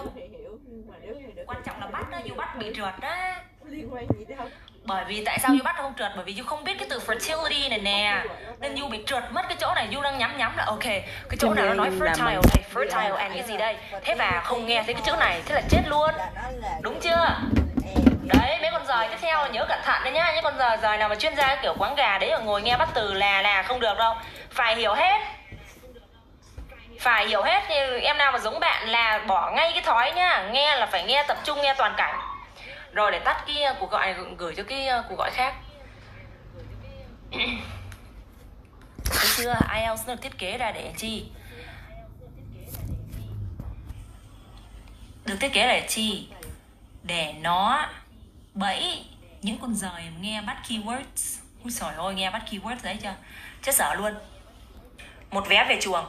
đâu. Quan trọng là bắt đó, Du bắt bị trượt đó. Liên quan gì đâu. Bởi vì tại sao Du bắt không trượt? Bởi vì Du không biết cái từ fertility này nè, nên Du bị trượt mất cái chỗ này. Du đang nhắm là ok, cái chỗ nào nó nói fertile đây, fertile and cái gì đây, thế và không nghe thấy cái chữ này, thế là chết luôn, đúng chưa? Đấy, mấy con giời tiếp theo nhớ cẩn thận đấy nhá. Những con giời nào mà chuyên gia kiểu quáng gà đấy mà ngồi nghe bắt từ là không được đâu. Phải hiểu hết. Phải hiểu hết. Thì em nào mà giống bạn là bỏ ngay cái thói nhá. Nghe là phải nghe tập trung, nghe toàn cảnh. Rồi để tắt cái cuộc gọi này, gửi cho cái cuộc gọi khác. Thấy chưa? IELTS nó được thiết kế ra để chi? Được thiết kế để chi? Để nó bẫy những con giời nghe bắt keywords. Ui trời ơi, nghe bắt keywords đấy chưa? Chết sợ luôn. Một vé về chuồng.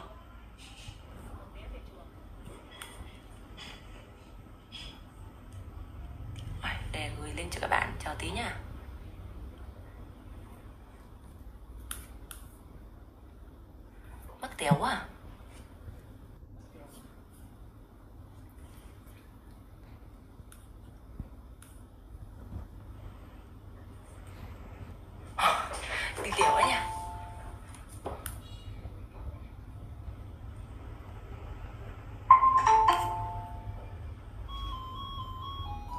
Để gửi link cho các bạn, chờ tí nha. Mất téo quá. Đi tiểu ấy nha.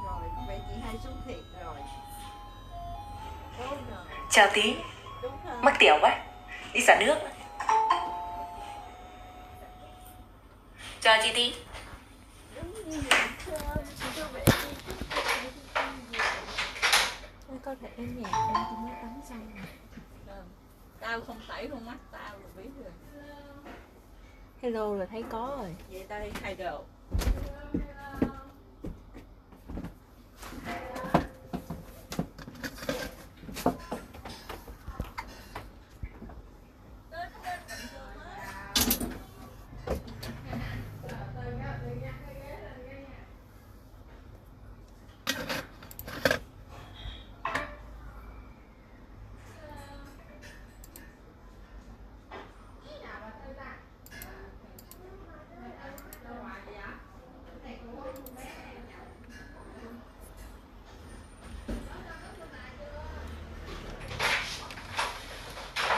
Rồi, vậy chị hai xuống thiệt rồi. Chờ tí. Mắc tiểu quá. Đi xả nước. Chờ chị tí. Có thể em nhạc em chỉ mới tắm xong rồi. Tao không tẩy con mắt tao rồi biết rồi. Hello là thấy có rồi. Vậy tao đi thay đồ.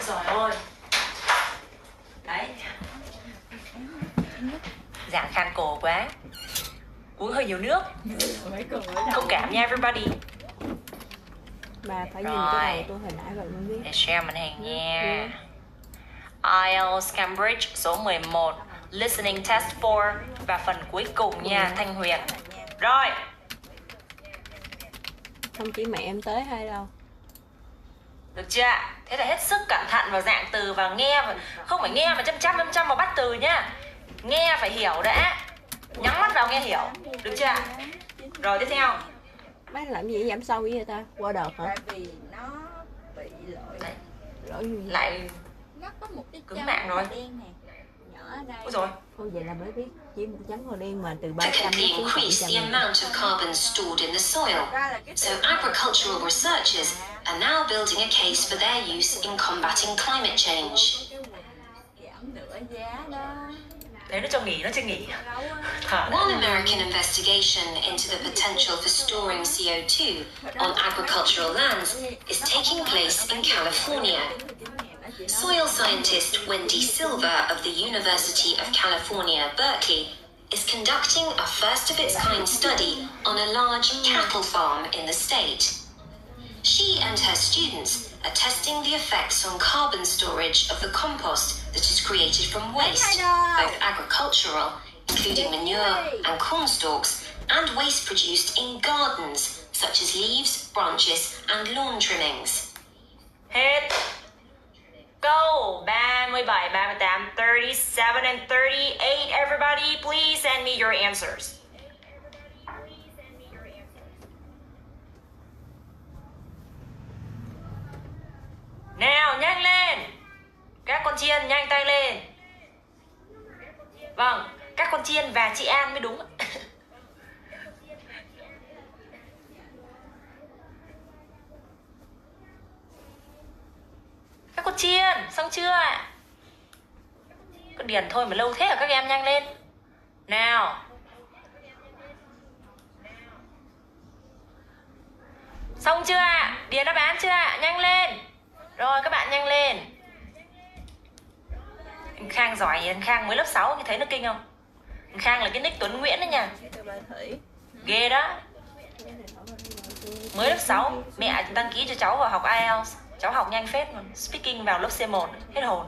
Rồi ơi. Đấy. Dạng khan cổ quá. Uống hơi nhiều nước. Thông cảm nha everybody. Bà phải nhìn Rồi. cái đầu tôi hồi nãy rồi mới biết. Để share màn hình nha. IELTS Cambridge số 11 Listening Test 4 và phần cuối cùng nha, Thanh Huyền. Rồi. Không chỉ mẹ em tới hay đâu. Được chưa? Thế là hết sức cẩn thận vào dạng từ và nghe. Không phải nghe mà chăm mà bắt từ nhá. Nghe phải hiểu đã. Nhắm mắt vào nghe hiểu. Được chưa? Rồi tiếp theo. Bác làm gì giảm sâu vậy ta? Qua đợt hả? Tại vì nó bị lỗi. Lỗi gì? Lại Nó có một cái cứng mạng rồi. đen này. Nhỏ ở đây. Ôi rồi. Thôi vậy là mới biết chỉ một chấm màu đen mà từ To 300 quickly đến increase the 400. amount of carbon stored in the soil. So agricultural researchers are now building a case for their use in combating climate change. Giảm nửa giá đó. Đấy, nó cho nghỉ, nó chưa nghỉ. Thở One đã. American investigation into the potential for storing CO2 on agricultural lands is taking place in California. Soil scientist Wendy Silver of the University of California, Berkeley, is conducting a first of its kind study on a large cattle farm in the state. She and her students are testing the effects on carbon storage of the compost that is created from waste, both agricultural, including manure and corn stalks, and waste produced in gardens, such as leaves, branches, and lawn trimmings. Hết. Go. 37, 38, 37 and 38. Everybody, please send me your answers. Nào, nhanh lên. Các con chiên, nhanh tay lên. Vâng, các con chiên và chị An mới đúng. Các con chiên, xong chưa ạ? Con điền thôi mà lâu thế hả các em, nhanh lên. Nào. Xong chưa ạ? Điền đáp án chưa ạ? Nhanh lên. Rồi các bạn nhanh lên. Anh Khang giỏi nhỉ? Anh Khang mới lớp 6 như thấy nó kinh không? Anh Khang là cái nick Tuấn Nguyễn đấy nha. Ghê đó. Mới lớp 6, mẹ đăng ký cho cháu vào học IELTS. Cháu học nhanh phết mà. Speaking vào lớp C1, hết hồn.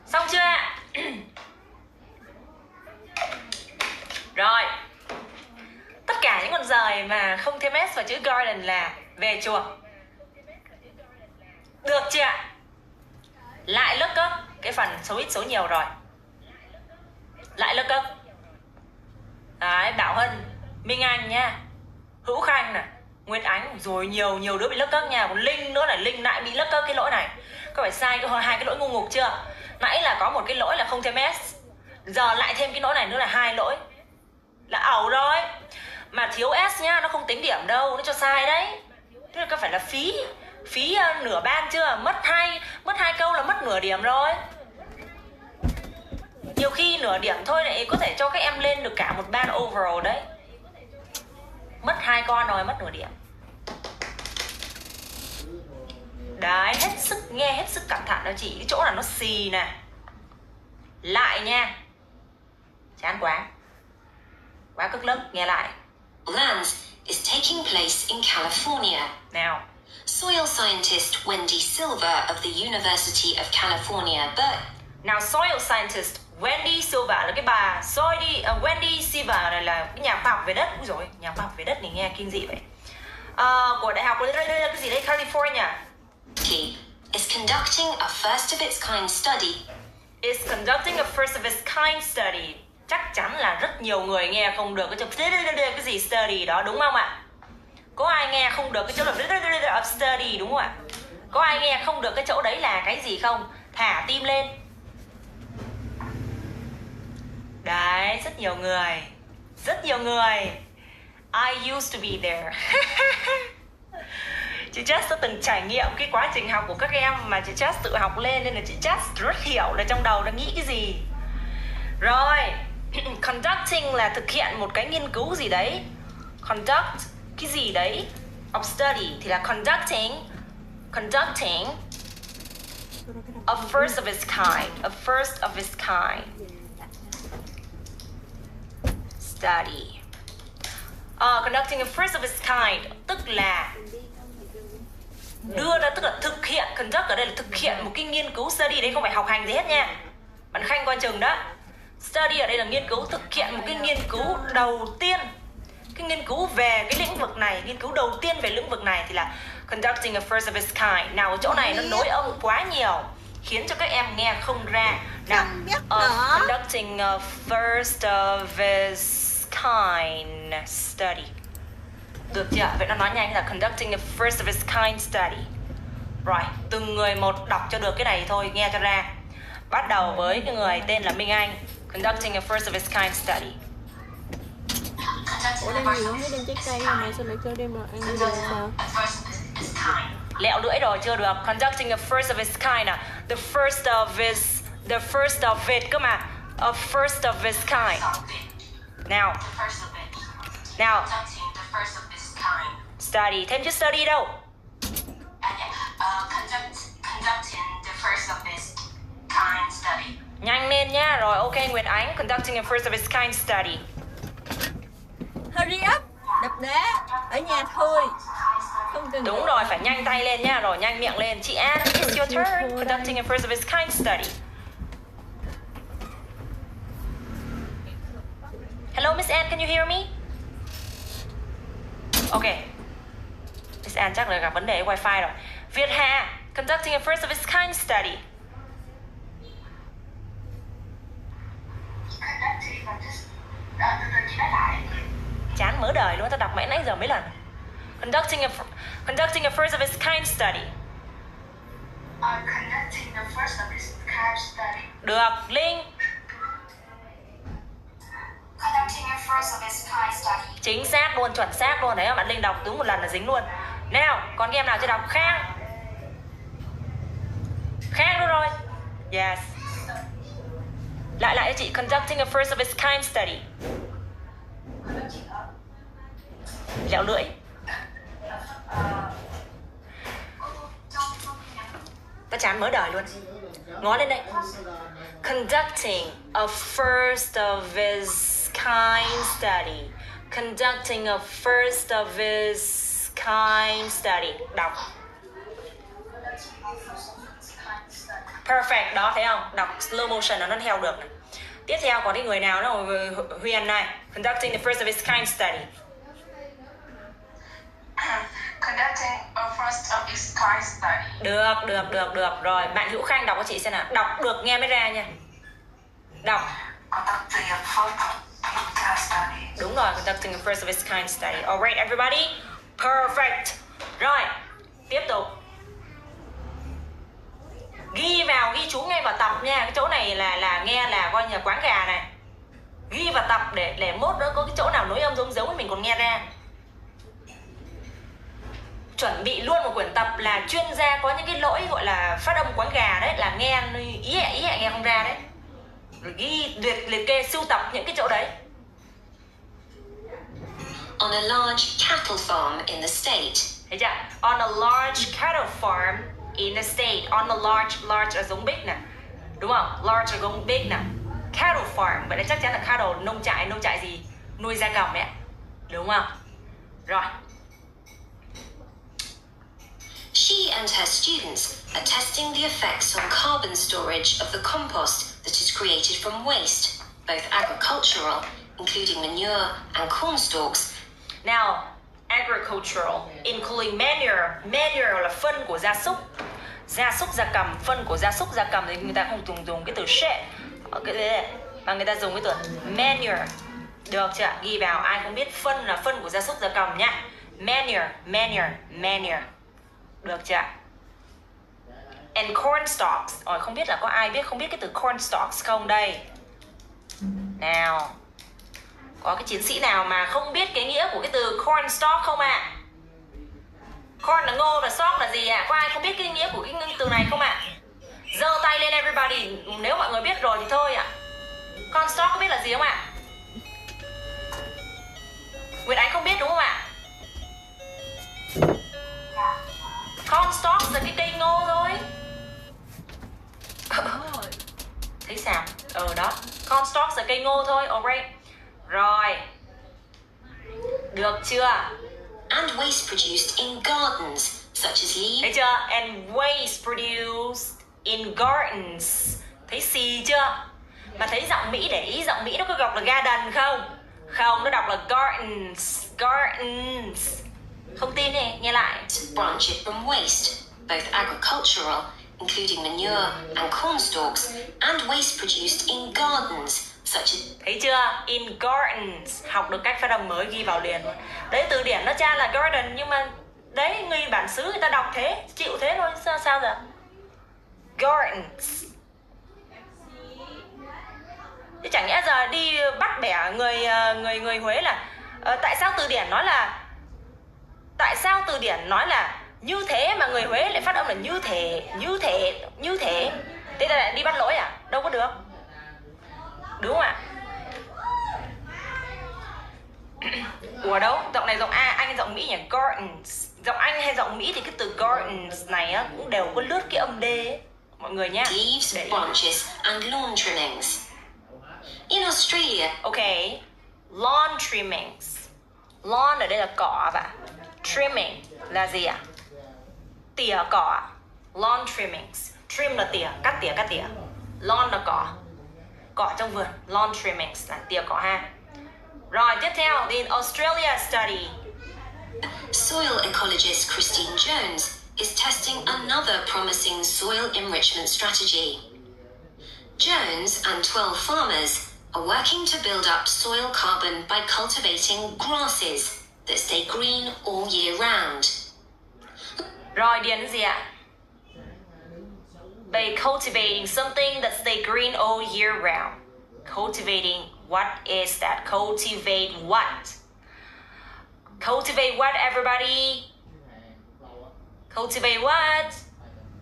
Xong chưa ạ? Rồi. Tất cả những con dời mà không thêm S và chữ garden là về chuồng. Được chưa ạ? Lại look up. Cái phần số ít số nhiều rồi. Lại look up. Đấy, Bảo Hân, Minh Anh nha, Hữu Khanh này, Nguyễn Ánh, rồi nhiều đứa bị look up nha. Còn Linh nữa này, Linh lại bị look up cái lỗi này. Các phải sai hai cái lỗi ngu ngục chưa? Nãy là có một cái lỗi là không thêm S, giờ lại thêm cái lỗi này nữa là 2 lỗi. Là ẩu rồi. Mà thiếu S nhá, nó không tính điểm đâu, nó cho sai đấy. Thế là có phải là phí nửa ban chưa? Mất hai câu là mất nửa điểm rồi. Nhiều khi nửa điểm thôi lại có thể cho các em lên được cả một ban overall đấy. Mất 2 con rồi, mất nửa điểm. Đấy, nghe hết sức cẩn thận đó chị. Cái chỗ là nó xì nè. Lại nha. Chán quá. Quá cực lớp, nghe lại. Lands is taking place in California. Nào. Soil scientist Wendy Silva of the University of California, Nào, soil scientist Wendy Silva là cái bà Wendy Silva này là cái nhà khoa học về đất. Úi dồi, nhà khoa học về đất này nghe kinh dị vậy. Của đại học cái gì đấy, California. Is conducting a first of its kind study. Is conducting a first of its kind study. Chắc chắn là rất nhiều người nghe không được cái gì study đó, đúng không ạ? Có ai nghe không được cái chỗ là of study, đúng không ạ? Có ai nghe không được cái chỗ đấy là cái gì không? Thả tim lên. Đấy, rất nhiều người. I used to be there. Chị Jess đã từng trải nghiệm cái quá trình học của các em mà chị Jess tự học lên, nên là chị Jess rất hiểu là trong đầu đang nghĩ cái gì. Rồi. Conducting là thực hiện một cái nghiên cứu gì đấy. Conduct cái gì đấy of study thì là conducting a first of its kind study. Conducting a first of its kind tức là tức là thực hiện. Conduct ở đây là thực hiện một cái nghiên cứu. Study đấy không phải học hành gì hết nha, bạn Khanh coi chừng đó. Study ở đây là nghiên cứu, thực hiện một cái nghiên cứu đầu tiên, cái nghiên cứu về cái lĩnh vực này, nghiên cứu đầu tiên về lĩnh vực này thì là conducting a first of its kind. Nào, chỗ này nó nối âm quá nhiều khiến cho các em nghe không ra. Nào, conducting a first of its kind study. Được chưa? Vậy nó nói nhanh là conducting a first of its kind study. Rồi, từng người một đọc cho được cái này thôi, nghe cho ra. Bắt đầu với cái người tên là Minh Anh. Conducting a first of its kind study. Ủa đang nhiều thấy đem trái cây mà sao lại cho đem đồ ăn đi đâu sao? Lẹo lưỡi rồi, chưa được. Conducting a first of its kind à. The first of it cơ mà. A first of its kind. Nào. Study, thêm chữ study đâu. Conducting the first of its kind study. Nhanh lên nhá. Rồi, ok Nguyệt Ánh. Conducting a first of its kind study. Hurry up, đập đá ở nhà thôi. Không cần. Đúng rồi, phải nhanh tay lên nhá. Rồi, nhanh miệng lên. Chị An, it's your turn. Conducting a first of its kind study. Hello Miss Ann, can you hear me? Ok. Miss Ann chắc là gặp vấn đề wifi rồi. Việt Hà, conducting a first of its kind study. Chán mớ đời luôn, tao đọc mãi nãy giờ mấy lần. Conducting a first of its kind study. Conducting the first of its kind study. Được, Linh. Conducting a first of its kind study. Chính xác luôn, chuẩn xác luôn. Thấy không? Bạn Linh đọc đúng một lần là dính luôn. Nào, còn em nào chưa đọc? Khang. Khang đúng rồi. Yes. Lại cho chị. Conducting a first of its kind study. lẹo lưỡi. Ta chán mớ đời luôn. Ngó lên đây. Conducting a first of its kind study. Conducting a first of its kind study. Đọc. Perfect, đó thấy không? Đọc slow motion nó theo được này. Tiếp theo có cái người nào đó Huyền này. Conducting the first of its kind study. Conducting a first of its kind study. Được. Rồi, bạn Hữu Khanh đọc cho chị xem nào. Đọc được nghe mới ra nha. Đọc. Conducting a first of its kind study. Đúng rồi, conducting a first of its kind study. Alright, everybody. Perfect. Rồi, tiếp tục. Ghi chú ngay vào tập nha. Cái chỗ này là nghe là coi như là quán gà này. Ghi vào tập để mốt nữa có cái chỗ nào nối âm giống mình còn nghe ra. Chuẩn bị luôn một quyển tập là chuyên gia có những cái lỗi gọi là phát âm quán gà đấy, là nghe ý ẹ nghe không ra đấy. Rồi ghi liệt kê sưu tập những cái chỗ đấy. On a large cattle farm in the state. Thấy chưa? On a large cattle farm in the state. On a large là giống big nè. Đúng không? Large là giống big nè. Cattle farm, vậy là chắc chắn là cattle, nông trại gì? Nuôi gia cầm đấy. Đúng không? Rồi. She and her students are testing the effects on carbon storage of the compost that is created from waste, both agricultural, including manure and corn stalks. Now, agricultural, including manure. Manure là phân của gia súc. Gia súc gia cầm, phân của gia súc gia cầm thì người ta không dùng cái từ shit, mà người ta dùng cái từ manure. Được chưa? Ghi vào, ai không biết phân là phân của gia súc gia cầm nhá. Manure. Được chưa? And corn stalks. Không biết là có ai không biết cái từ corn stalks không đây? Nào, có cái chiến sĩ nào mà không biết cái nghĩa của cái từ corn stalk không ạ? Corn là ngô và stalk là gì ạ? Có ai không biết cái nghĩa của cái từ này không ạ? Giơ tay lên everybody. Nếu mọi người biết rồi thì thôi ạ. Corn stalk có biết là gì không ạ? Nguyệt Ánh không biết đúng không ạ? Corn stalk là cái cây ngô thôi. Thấy sao? Đó. Corn stalk là cây ngô thôi. Alright. Rồi. Được chưa? And waste produced in gardens, such as leaves. Thấy chưa? And waste produced in gardens. Thấy xì chưa? Mà thấy giọng Mỹ, để ý giọng Mỹ nó có đọc là garden không? Không, nó đọc là gardens. Không tin thì nghe lại. Branches from waste, both agricultural, including manure and corn stalks, and waste produced in gardens, such as... Thấy chưa? In gardens. Học được cách phát âm mới ghi vào liền luôn. Đấy, từ điển nó tra là garden, nhưng mà đấy, người bản xứ người ta đọc thế, chịu thế thôi, sao giờ? Gardens. Chứ chẳng nhẽ giờ đi bắt bẻ người Huế là tại sao từ điển nói là như thế mà người Huế lại phát âm là như thế. Thế ta lại đi bắt lỗi à? Đâu có được. Đúng không ạ? Ủa đâu? Giọng này giọng Anh hay giọng Mỹ nhỉ? Gardens. Giọng Anh hay giọng Mỹ thì cái từ gardens này á, cũng đều có lướt cái âm D ấy. Mọi người nhá. Leaves, branches and lawn trimmings. In Australia, Okay. Lawn trimmings. Lawn ở đây là cỏ và trimming là gì ạ? Tỉa cỏ. Lawn trimmings. Trim là tỉa, cắt tỉa. Lawn là cỏ trong vườn. Lawn trimmings là tỉa cỏ ha. Rồi, tiếp theo, the Australia study. soil ecologist Christine Jones is testing another promising soil enrichment strategy. Jones and 12 farmers are working to build up soil carbon by cultivating grasses that stay green all year round. Rồi, điền gì ạ? By cultivating something that stay green all year round. Cultivating, what is that? Cultivate what? Cultivate what, everybody? Cultivate what?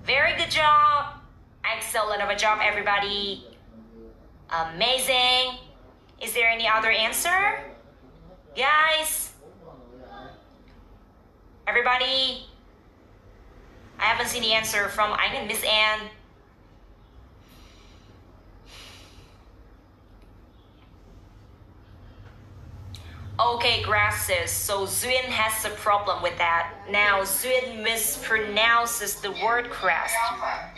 Very good job. Excellent of a job, everybody. Amazing. Is there any other answer? Guys? Everybody? I haven't seen the answer from Ánh and Miss Anne. Okay, grasses. So Duyên has a problem with that. Now Duyên mispronounces the word crest.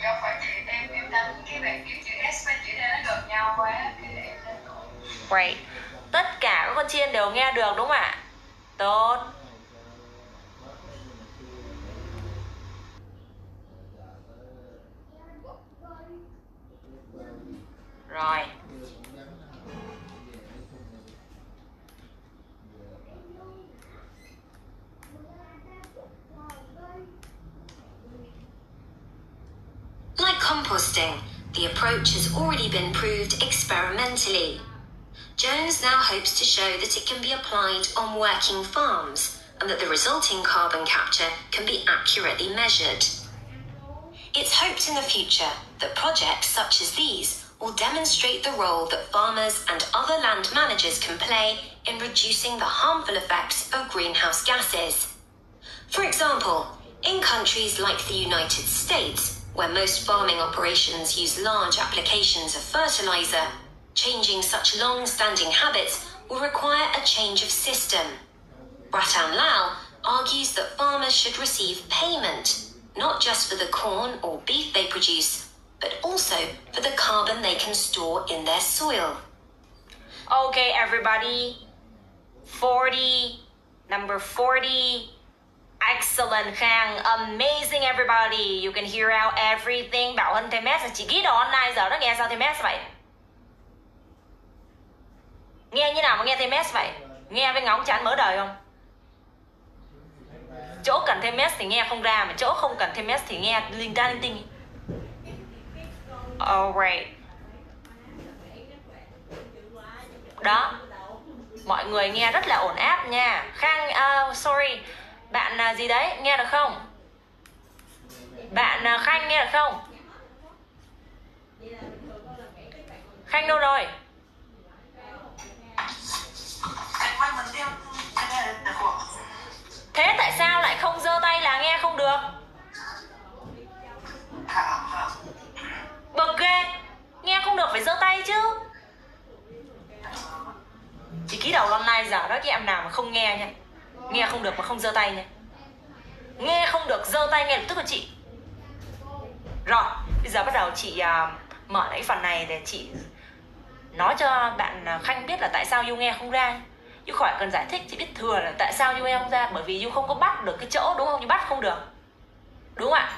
Do phải chị em đánh cái bạn chữ S và chữ D nó gần nhau quá cái em đánh lộn. Right. Tất cả các con chiên đều nghe được đúng không ạ? Tốt. Rồi. Like composting, the approach has already been proved experimentally. Jones now hopes to show that it can be applied on working farms and that the resulting carbon capture can be accurately measured. It's hoped in the future that projects such as these will demonstrate the role that farmers and other land managers can play in reducing the harmful effects of greenhouse gases. For example, in countries like the United States, where most farming operations use large applications of fertilizer, changing such long-standing habits will require a change of system. Ratan Lal argues that farmers should receive payment, not just for the corn or beef they produce, but also for the carbon they can store in their soil. Okay, everybody. 40. Number 40. Excellent, Khang. Amazing, everybody. You can hear out everything. Bảo Hân thêm mess. Chị ghi đầu online giờ nó nghe sao thêm mess vậy? Nghe như nào mà nghe thêm mess vậy? Nghe với ngóng chán mớ đời không? Chỗ cần thêm mess thì nghe không ra, mà chỗ không cần thêm mess thì nghe linh ta linh tinh. Alright. Đó. Mọi người nghe rất là ổn áp nha. Khang, sorry. Bạn gì đấy, nghe được không? Bạn Khanh nghe được không? Khanh đâu rồi? Thế tại sao lại không giơ tay là nghe không được? Bực ghê. Nghe không được phải giơ tay chứ. Chị ký đầu online giờ đó, cái em nào mà không nghe nha, nghe không được mà không giơ tay nha. Nghe không được giơ tay ngay lập tức của chị. Rồi, bây giờ bắt đầu chị mở lại cái phần này để chị nói cho bạn Khanh biết là tại sao Du nghe không ra. Du khỏi cần giải thích, chị biết thừa là tại sao Du nghe không ra. Bởi vì Du không có bắt được cái chỗ, đúng không? Du bắt không được, đúng không ạ?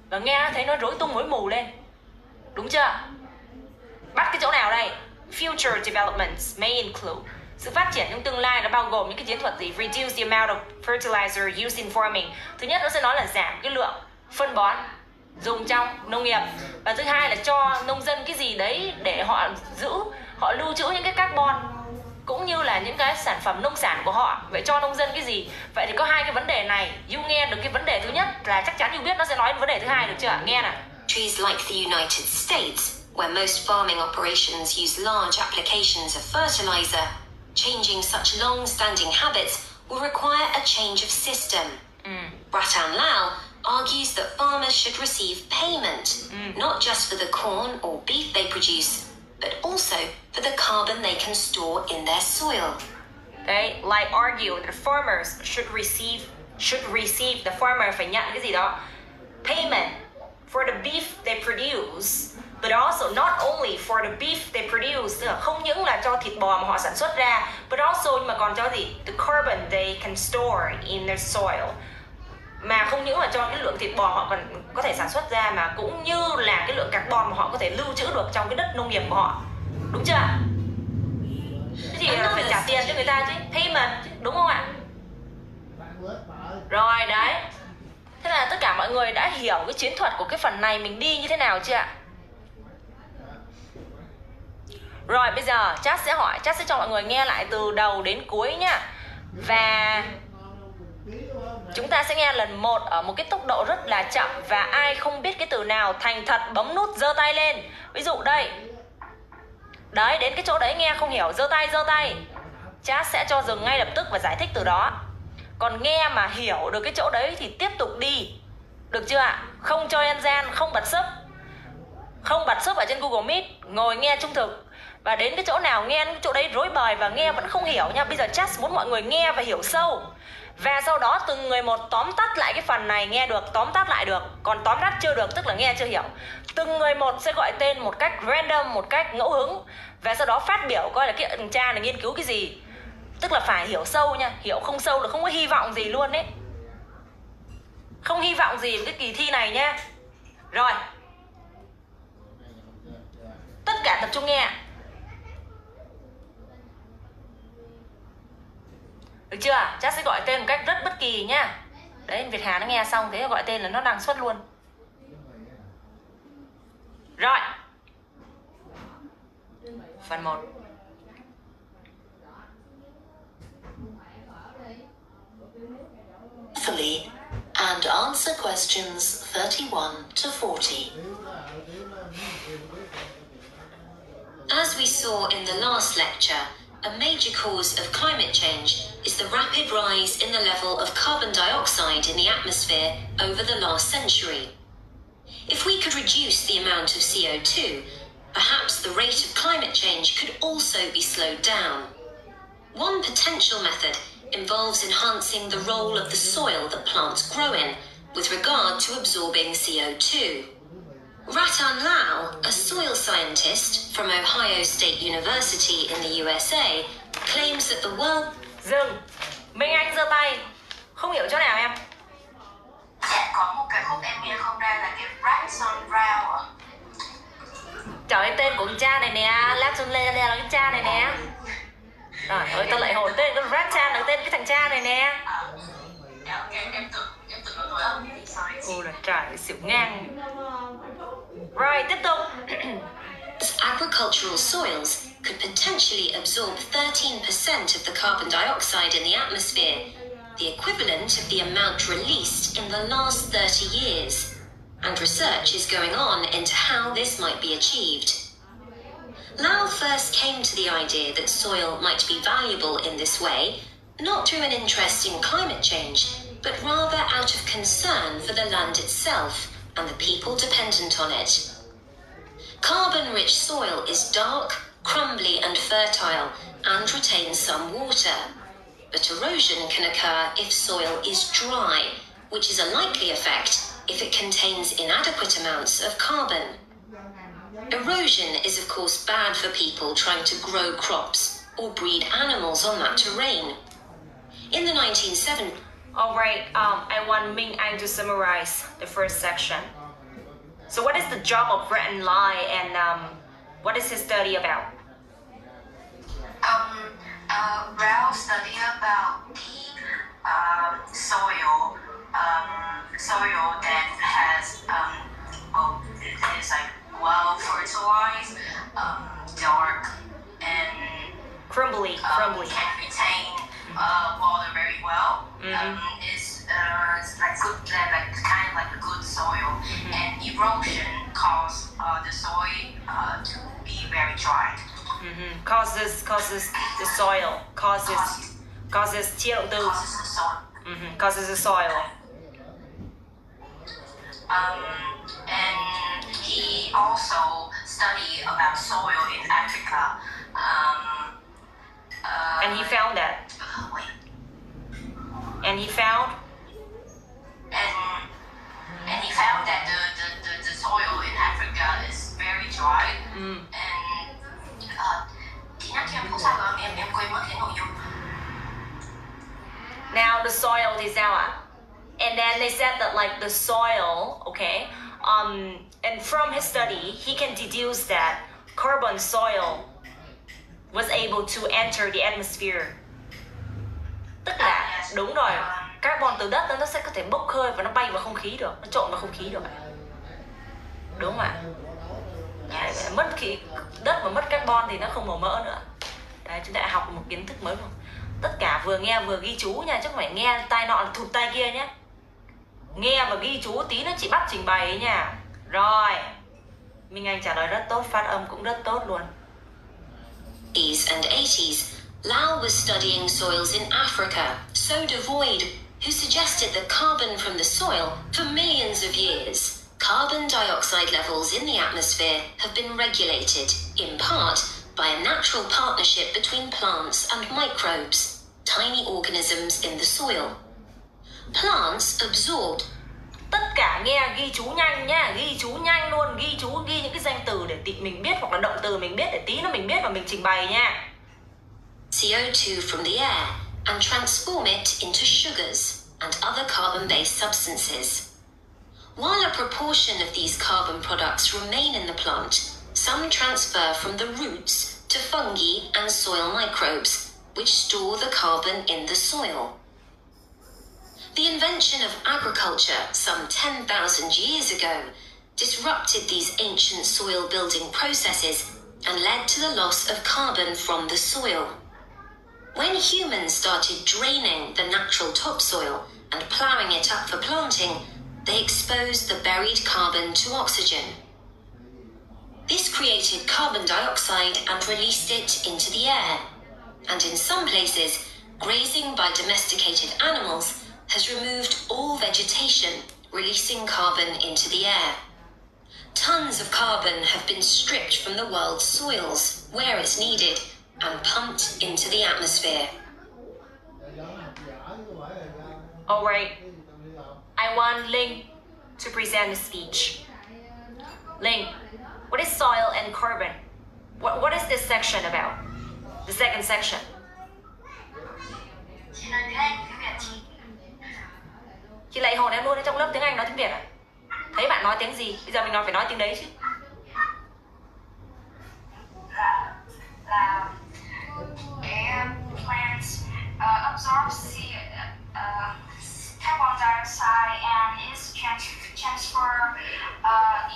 Và nghe thấy nó rối tung rối mù lên, đúng chưa? Bắt cái chỗ nào đây? Future developments may include. Sự phát triển trong tương lai nó bao gồm những cái chiến thuật gì? Reduce the amount of fertilizer used in farming. Thứ nhất nó sẽ nói là giảm cái lượng phân bón dùng trong nông nghiệp. Và thứ hai là cho nông dân cái gì đấy để họ họ lưu trữ những cái carbon cũng như là những cái sản phẩm nông sản của họ. Vậy cho nông dân cái gì? Vậy thì có hai cái vấn đề này. You nghe được cái vấn đề thứ nhất là chắc chắn You biết nó sẽ nói đến vấn đề thứ hai, được chưa? Nghe nào. Countries like the United States, where most farming operations use large applications of fertilizer, changing such long-standing habits will require a change of system. Ratan Lal argues that farmers should receive payment, not just for the corn or beef they produce, but also for the carbon they can store in their soil. Đấy, like argue that farmers should receive, the farmer phải nhận cái gì đó, payment for the beef they produce, but also not only for the beef they produce, tức là không những là cho thịt bò mà họ sản xuất ra, but also nhưng mà còn cho gì? The carbon they can store in their soil. Mà không những là cho cái lượng thịt bò họ còn có thể sản xuất ra, mà cũng như là cái lượng carbon mà họ có thể lưu trữ được trong cái đất nông nghiệp của họ. Đúng chưa? Thế thì phải trả tiền cho người ta chứ, payment, đúng không ạ? Rồi đấy. Thế là tất cả mọi người đã hiểu cái chiến thuật của cái phần này mình đi như thế nào chưa ạ? Rồi bây giờ Chat sẽ hỏi, Chat sẽ cho mọi người nghe lại từ đầu đến cuối nhá. Và chúng ta sẽ nghe lần một ở một cái tốc độ rất là chậm. Và ai không biết cái từ nào thành thật bấm nút giơ tay lên. Ví dụ đây. Đấy, đến cái chỗ đấy nghe không hiểu, giơ tay. Chat sẽ cho dừng ngay lập tức và giải thích từ đó. Còn nghe mà hiểu được cái chỗ đấy thì tiếp tục đi. Được chưa ạ? Không cho ăn gian, không bật sub. Không bật sub ở trên Google Meet, ngồi nghe trung thực. Và đến cái chỗ nào nghe cái chỗ đấy rối bời và nghe vẫn không hiểu nha. Bây giờ Just muốn mọi người nghe và hiểu sâu. Và sau đó từng người một tóm tắt lại cái phần này nghe được, tóm tắt lại được. Còn tóm tắt chưa được tức là nghe chưa hiểu. Từng người một sẽ gọi tên một cách random, một cách ngẫu hứng. Và sau đó phát biểu coi là cái thằng cha này nghiên cứu cái gì. Tức là phải hiểu sâu nha. Hiểu không sâu là không có hy vọng gì luôn đấy. Không hy vọng gì với cái kỳ thi này nha. Rồi. Tất cả tập trung nghe. Được chưa? Chắc sẽ gọi tên một cách rất bất kỳ nhá. Đấy, Việt Hà nó nghe xong thế gọi tên là nó đăng xuất luôn. Rồi. Phần 1. Fully and answer questions 31 to 40. As we saw in the last lecture, a major cause of climate change is the rapid rise in the level of carbon dioxide in the atmosphere over the last century. If we could reduce the amount of CO2, perhaps the rate of climate change could also be slowed down. One potential method involves enhancing the role of the soil that plants grow in with regard to absorbing CO2. Ratan Lau, a soil scientist from Ohio State University in the USA, claims that the world... Dừng. Minh Anh giơ tay. Không hiểu chỗ nào em? Dạ, có một cái khúc em nghe không ra là cái Ratan Lau ạ. Trời ơi, tên của con cha này nè. Ratan Lau là cái cha này nè. Trời ơi, tao lại hồi tên con Ratan là tên cái thằng cha này nè. Em tưởng nó tuổi âm. Ôi là trời, xỉu ngang. Rồi, tiếp tục. Agricultural soils could potentially absorb 13% of the carbon dioxide in the atmosphere, the equivalent of the amount released in the last 30 years. And research is going on into how this might be achieved. Lau first came to the idea that soil might be valuable in this way, not through an interest in climate change, but rather out of concern for the land itself and the people dependent on it. Carbon-rich soil is dark, crumbly and fertile, and retains some water. But erosion can occur if soil is dry, which is a likely effect if it contains inadequate amounts of carbon. Erosion is of course bad for people trying to grow crops or breed animals on that terrain. In the 1970s... Alright, I want Minh Anh to summarize the first section. So what is the job of Ratan Lau and what is his study about? Rao study about the soil that has it is like well fertilized, dark, and Crumbly. can retain water very well. It's like good, like kind of like a good soil, and erosion causes the soil to be very dry. Causes the soil. Causes chia động từ. Causes the soil. Causes the soil. And he also studied about soil in Africa. And he found that. Wait. And he found. And he found that the soil in Africa is very dry. And thì nhắc cho em không sao rồi, em quên mất cái nội dung. Now the soil thì sao ạ? And then they said that like the soil, okay, and from his study he can deduce that carbon soil was able to enter the atmosphere. Tức là đúng rồi, carbon từ đất nó sẽ có thể bốc hơi và nó bay vào không khí được, nó trộn vào không khí được. Đúng không ạ? Đấy, mất khí đất mà mất carbon thì nó không màu mỡ nữa. Đấy, chúng ta đã học một kiến thức mới không? Tất cả vừa nghe vừa ghi chú nha, chứ không phải nghe tai nọ là thụt tai kia nhé. Nghe và ghi chú tí nó chỉ bắt trình bày ấy nha. Rồi, Minh Anh trả lời rất tốt, phát âm cũng rất tốt luôn. and 80s, Lau was studying soils in Africa, so devoid, who suggested that carbon from the soil for millions of years. Carbon dioxide levels in the atmosphere have been regulated, in part, by a natural partnership between plants and microbes, tiny organisms in the soil. Plants absorbed. Tất cả nghe ghi chú nhanh nha, ghi chú nhanh luôn, ghi những cái danh từ để mình biết, hoặc là động từ mình biết để tí nữa mình biết và mình trình bày nha. CO2 from the air and transform it into sugars and other carbon-based substances. While a proportion of these carbon products remain in the plant, some transfer from the roots to fungi and soil microbes, which store the carbon in the soil. The invention of agriculture some 10,000 years ago disrupted these ancient soil building processes and led to the loss of carbon from the soil. When humans started draining the natural topsoil and ploughing it up for planting, they exposed the buried carbon to oxygen. This created carbon dioxide and released it into the air. And in some places, grazing by domesticated animals has removed all vegetation, releasing carbon into the air. Tons of carbon have been stripped from the world's soils, where it's needed, and pumped into the atmosphere. Alright, I want Linh to present a speech. Linh, what is soil and carbon? What is this section about? The second section. Chị lại hồn em luôn trong lớp tiếng Anh nói tiếng Việt à? Thấy bạn nói tiếng gì? Bây giờ mình nói phải nói tiếng đấy chứ. Plants absorb carbon dioxide and is transferred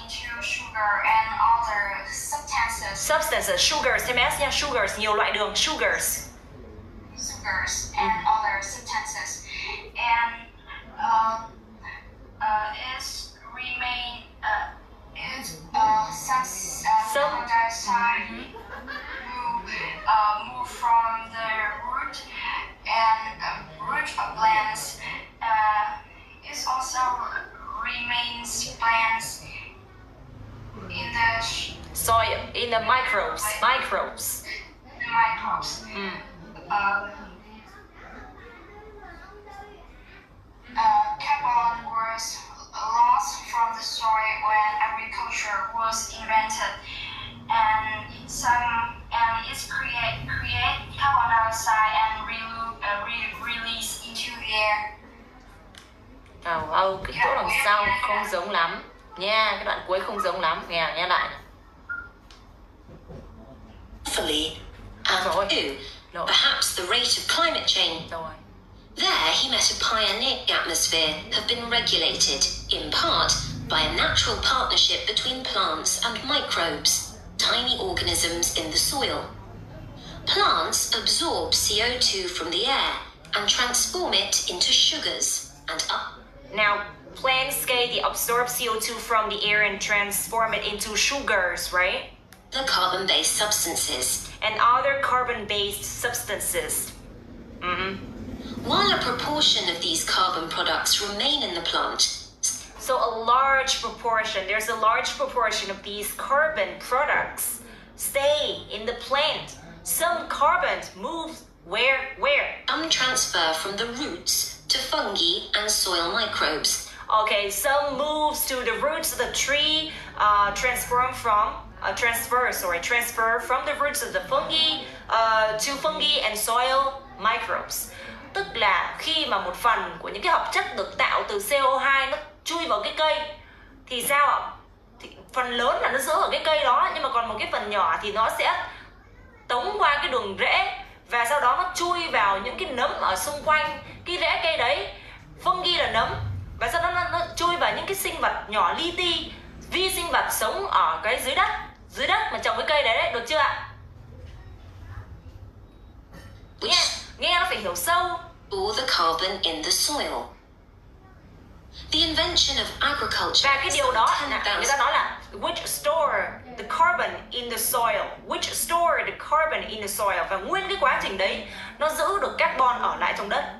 into sugar and other substances. Substances, sugars, thêm S nha, sugars, nhiều loại đường, sugars. Sugars and other substances, and carbon dioxide move from the root and root of plants. It also remains plants in the Soil, in the microbes. microbes. Carbon was lost from the soil when agriculture was invented, and it create carbon dioxide and release into the air. Cái chỗ đằng sau không giống lắm nha, cái đoạn cuối không giống lắm, nghe lại. Perhaps the rate of climate change. There he met a pioneer. The atmosphere have been regulated, in part, by a natural partnership between plants and microbes, tiny organisms in the soil. Plants absorb CO2 from the air and transform it into sugars and Now, plants they absorb CO2 from the air and transform it into sugars, right? the carbon-based substances. And other carbon-based substances. While a proportion of these carbon products remain in the plant, So there's a large proportion of these carbon products stay in the plant. Some carbon moves where? some transfer from the roots to fungi and soil microbes. Okay, some moves to the roots of the tree, transfer from the roots of the fungi to fungi and soil microbes. Tức là khi mà một phần của những cái hợp chất được tạo từ CO2 nó chui vào cái cây thì sao ạ? Thì phần lớn là nó giữ ở cái cây đó, nhưng mà còn một cái phần nhỏ thì nó sẽ tống qua cái đường rễ và sau đó nó chui vào những cái nấm ở xung quanh cái rễ cây đấy. Fungi là nấm và sau đó nó chui vào những cái sinh vật nhỏ li ti, vi sinh vật sống ở cái dưới đất mà trồng cái cây đấy, được chưa ạ? Nghe nó phải hiểu sâu. Or the carbon in the soil. The invention of agriculture. Và cái điều đó người ta nói là which store the carbon in the soil, which store the carbon carbon in the soil, và nguyên cái quá trình đấy nó giữ được carbon ở lại trong đất.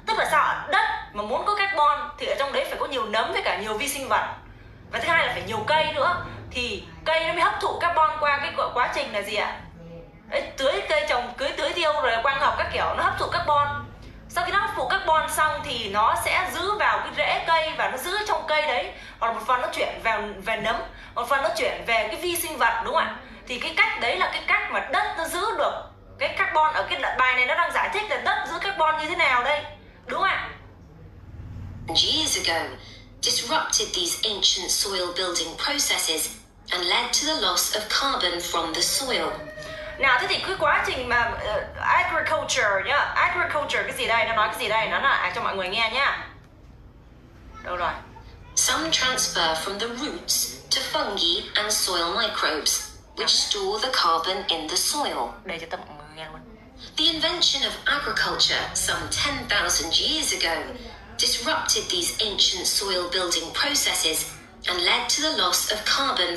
Tức là sao? Đất mà muốn có carbon thì ở trong đấy phải có nhiều nấm với cả nhiều vi sinh vật, và thứ hai là phải nhiều cây nữa, thì cây nó mới hấp thụ carbon qua cái quá trình là gì ạ? Đấy, tưới cây trồng, tưới tiêu rồi quang học các kiểu, nó hấp thụ carbon. Sau khi nó hấp thụ carbon xong thì nó sẽ giữ vào cái rễ cây và nó giữ trong cây đấy, hoặc là một phần nó chuyển về nấm, một phần nó chuyển về cái vi sinh vật, đúng không ạ? Thì cái cách đấy là cái cách mà đất nó giữ được cái carbon. Ở cái bài này nó đang giải thích là đất giữ carbon như thế nào đây, đúng không ạ? Years ago, disrupted these ancient soil building processes and led to the loss of carbon from the soil. Nào, thế thì cái quá trình mà agriculture nhá, agriculture cái gì đây? Nó nói cái gì đây? Nó là cho mọi người nghe nhá. Đâu rồi? Some transfer from the roots to fungi and soil microbes, which store the carbon in the soil. Để cho mọi người nghe luôn. The invention of agriculture some 10,000 years ago disrupted these ancient soil building processes and led to the loss of carbon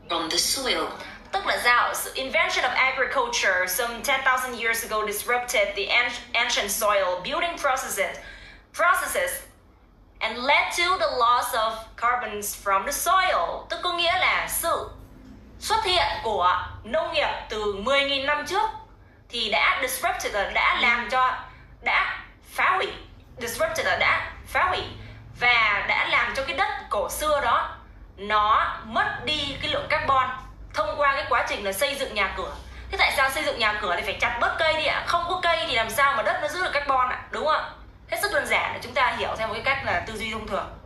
from the soil. Tức là sao? The invention of agriculture some 10,000 years ago disrupted the ancient soil building processes and led to the loss of carbons from the soil. Tức có nghĩa là sự xuất hiện của nông nghiệp từ 10.000 năm trước thì đã disrupted, đã làm cho, đã phá hủy, disrupted là đã phá hủy, và đã làm cho cái đất cổ xưa đó nó mất đi cái lượng carbon thông qua cái quá trình là xây dựng nhà cửa. Thế tại sao xây dựng nhà cửa thì phải chặt bớt cây đi ạ? Không có cây thì làm sao mà đất nó giữ được carbon ạ? Đúng không? Hết sức đơn giản để chúng ta hiểu theo một cái cách là tư duy thông thường.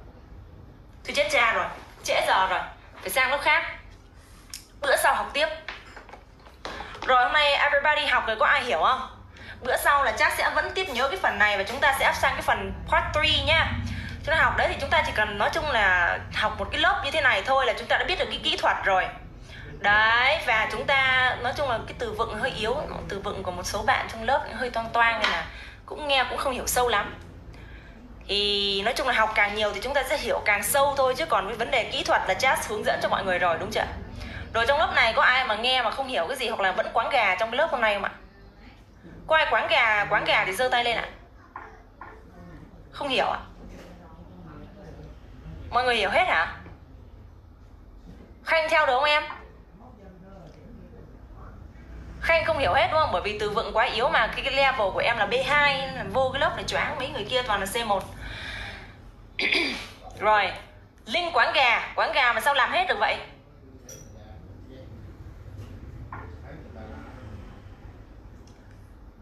Thôi chết cha rồi, trễ giờ rồi, phải sang lớp khác. Bữa sau học tiếp. Rồi hôm nay everybody học rồi, có ai hiểu không? Bữa sau là chắc sẽ vẫn tiếp nhớ cái phần này và chúng ta sẽ áp sang cái phần part 3 nhá. Chúng ta học đấy thì chúng ta chỉ cần nói chung là học một cái lớp như thế này thôi là chúng ta đã biết được cái kỹ thuật rồi. Đấy, và chúng ta nói chung là cái từ vựng hơi yếu, từ vựng của một số bạn trong lớp hơi toang toang nên là cũng nghe cũng không hiểu sâu lắm. Thì nói chung là học càng nhiều thì chúng ta sẽ hiểu càng sâu thôi, chứ còn với vấn đề kỹ thuật là Jazz hướng dẫn cho mọi người rồi, đúng chưa? Rồi trong lớp này có ai mà nghe mà không hiểu cái gì hoặc là vẫn quáng gà trong cái lớp hôm nay không ạ? Có ai quáng gà thì giơ tay lên ạ. Không hiểu ạ? Mọi người hiểu hết hả? Khanh theo được không em? Khanh không hiểu hết đúng không? Bởi vì từ vựng quá yếu mà cái level của em là B2, vô cái lớp này choáng, mấy người kia toàn là C1. Rồi, Linh quán gà mà sao làm hết được vậy?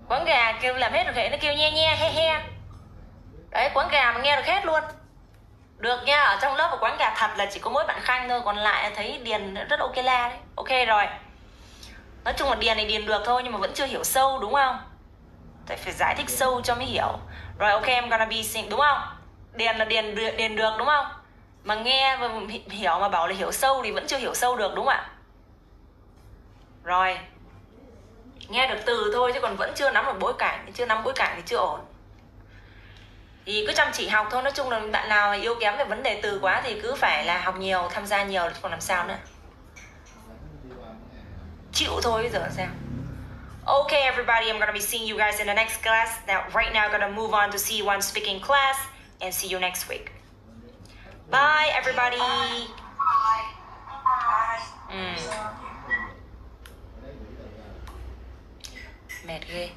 Quán gà kêu làm hết được hệ, nó kêu nhe nhe he he. Đấy, quán gà mà nghe được hết luôn. Được nha, ở trong lớp của quán gà thật là chỉ có mỗi bạn Khanh thôi, còn lại thấy Điền rất ok la đấy. Ok rồi. Nói chung là Điền này điền được thôi nhưng mà vẫn chưa hiểu sâu đúng không? Phải giải thích sâu cho mới hiểu. Rồi ok, em gonna be sing, đúng không? Điền là điền được đúng không? Mà nghe và hiểu mà bảo là hiểu sâu thì vẫn chưa hiểu sâu được đúng không ạ? Rồi. Nghe được từ thôi chứ còn vẫn chưa nắm được bối cảnh, chưa nắm bối cảnh thì chưa ổn. Thì cứ chăm chỉ học thôi, nói chung là bạn nào yếu kém về vấn đề từ quá thì cứ phải là học nhiều, tham gia nhiều còn làm sao nữa. Chịu thôi bây giờ sao. Okay everybody, I'm gonna be seeing you guys in the next class. Now right now I'm gonna move on to C1 speaking class and see you next week. Bye everybody. Mệt ghê.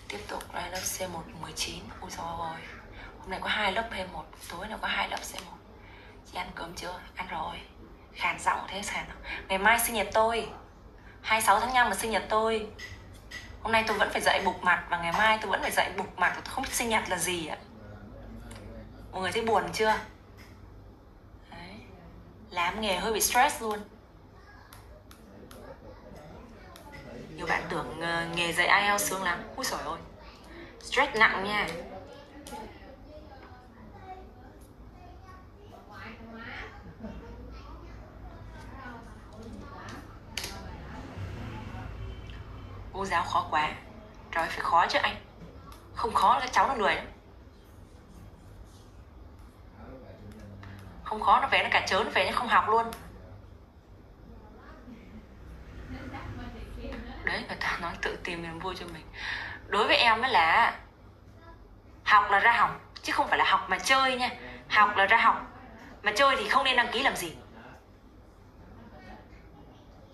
Tiếp tục là lớp C1 19. Ôi trời ơi, hôm nay có 2 lớp P1, tối nay có 2 lớp C1. Chị ăn cơm chưa? Ăn rồi. Khàn giọng thế khàn. Ngày mai sinh nhật tôi, 26 tháng 5 là sinh nhật tôi. Hôm nay tôi vẫn phải dậy bục mặt và ngày mai tôi vẫn phải dậy bục mặt. Tôi không biết sinh nhật là gì ạ. Mọi người thấy buồn chưa? Đấy. Làm nghề hơi bị stress luôn. Nhiều bạn tưởng nghề dạy IELTS sướng lắm. Úi dồi ôi, stress nặng nha. Cô giáo khó quá. Trời ơi, phải khó chứ anh. Không khó là các cháu nó lười lắm. Không khó nó về nó cả chớ nó về nó không học luôn. Đấy, người ta nói tự tìm niềm vui cho mình. Đối với em ấy là học là ra học, chứ không phải là học mà chơi nha. Học là ra học, mà chơi thì không nên đăng ký làm gì.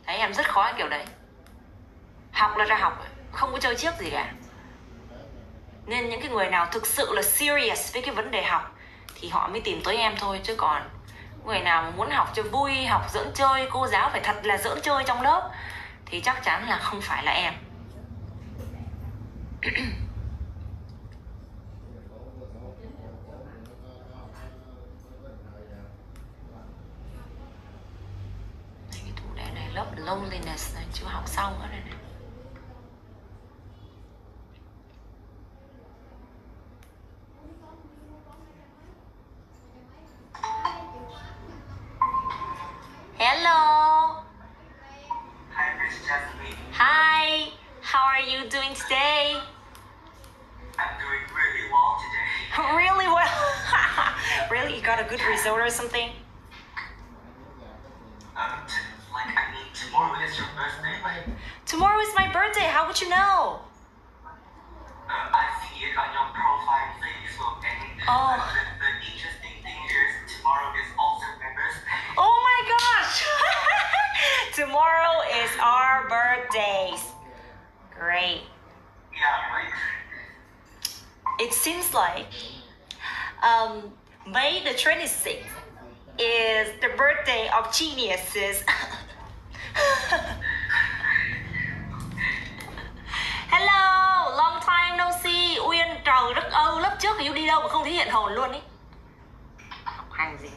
Đấy, em rất khó cái kiểu đấy. Học là ra học, không có chơi chiếc gì cả. Nên những cái người nào thực sự là serious với cái vấn đề học thì họ mới tìm tới em thôi. Chứ còn người nào mà muốn học cho vui, học giỡn chơi, cô giáo phải thật là giỡn chơi trong lớp thì chắc chắn là không phải là em. Cái chủ đề này lớp loneliness này chưa học xong nữa đây này. Hello. Hi, Miss Jasmine. Hi. How are you doing today? I'm doing really well today. Really well. Really? You got a good result or something? Like, I mean, tomorrow is your birthday. Like, Tomorrow is my birthday. How would you know? I see it on your profile on Facebook, and Oh. the interesting thing is tomorrow is also my birthday. Oh my gosh. Tomorrow is our birthdays. Great. Yeah, right. It seems like May the 26th is the birthday of geniuses. Hello, long time no see. Uyên, trời đất ơi, lớp trước thì đi đâu mà không thấy hiện hồn luôn ý. Học hành gì,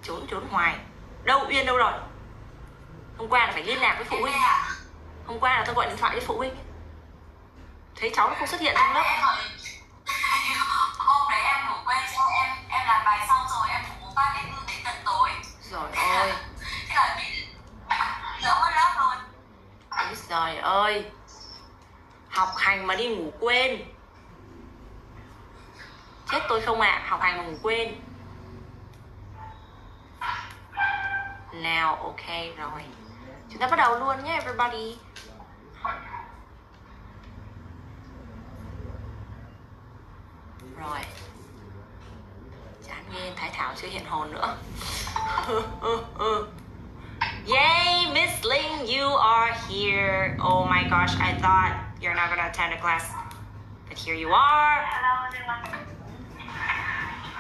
trốn hoài. Đâu, Uyên đâu rồi? Hôm qua là phải liên lạc với phụ huynh. Hôm qua là tôi gọi điện thoại với phụ huynh. Thấy cháu nó không xuất hiện trong lớp. Hôm đấy em ngủ quên cho em làm bài xong rồi em ngủ ba đến tận tối. Rồi ơi. Thế là bị lỡ mất lớp luôn. Úi giời ơi. Học hành mà đi ngủ quên. Chết tôi không ạ, học hành mà ngủ quên. Nào, ok rồi. Chúng ta bắt đầu luôn nhé everybody. Rồi. Chán nhiên, Thái Thảo chưa hiện hồn nữa. Yay, Miss Ling, you are here. Oh my gosh, I thought you're not gonna attend a class. But here you are. Hello everyone.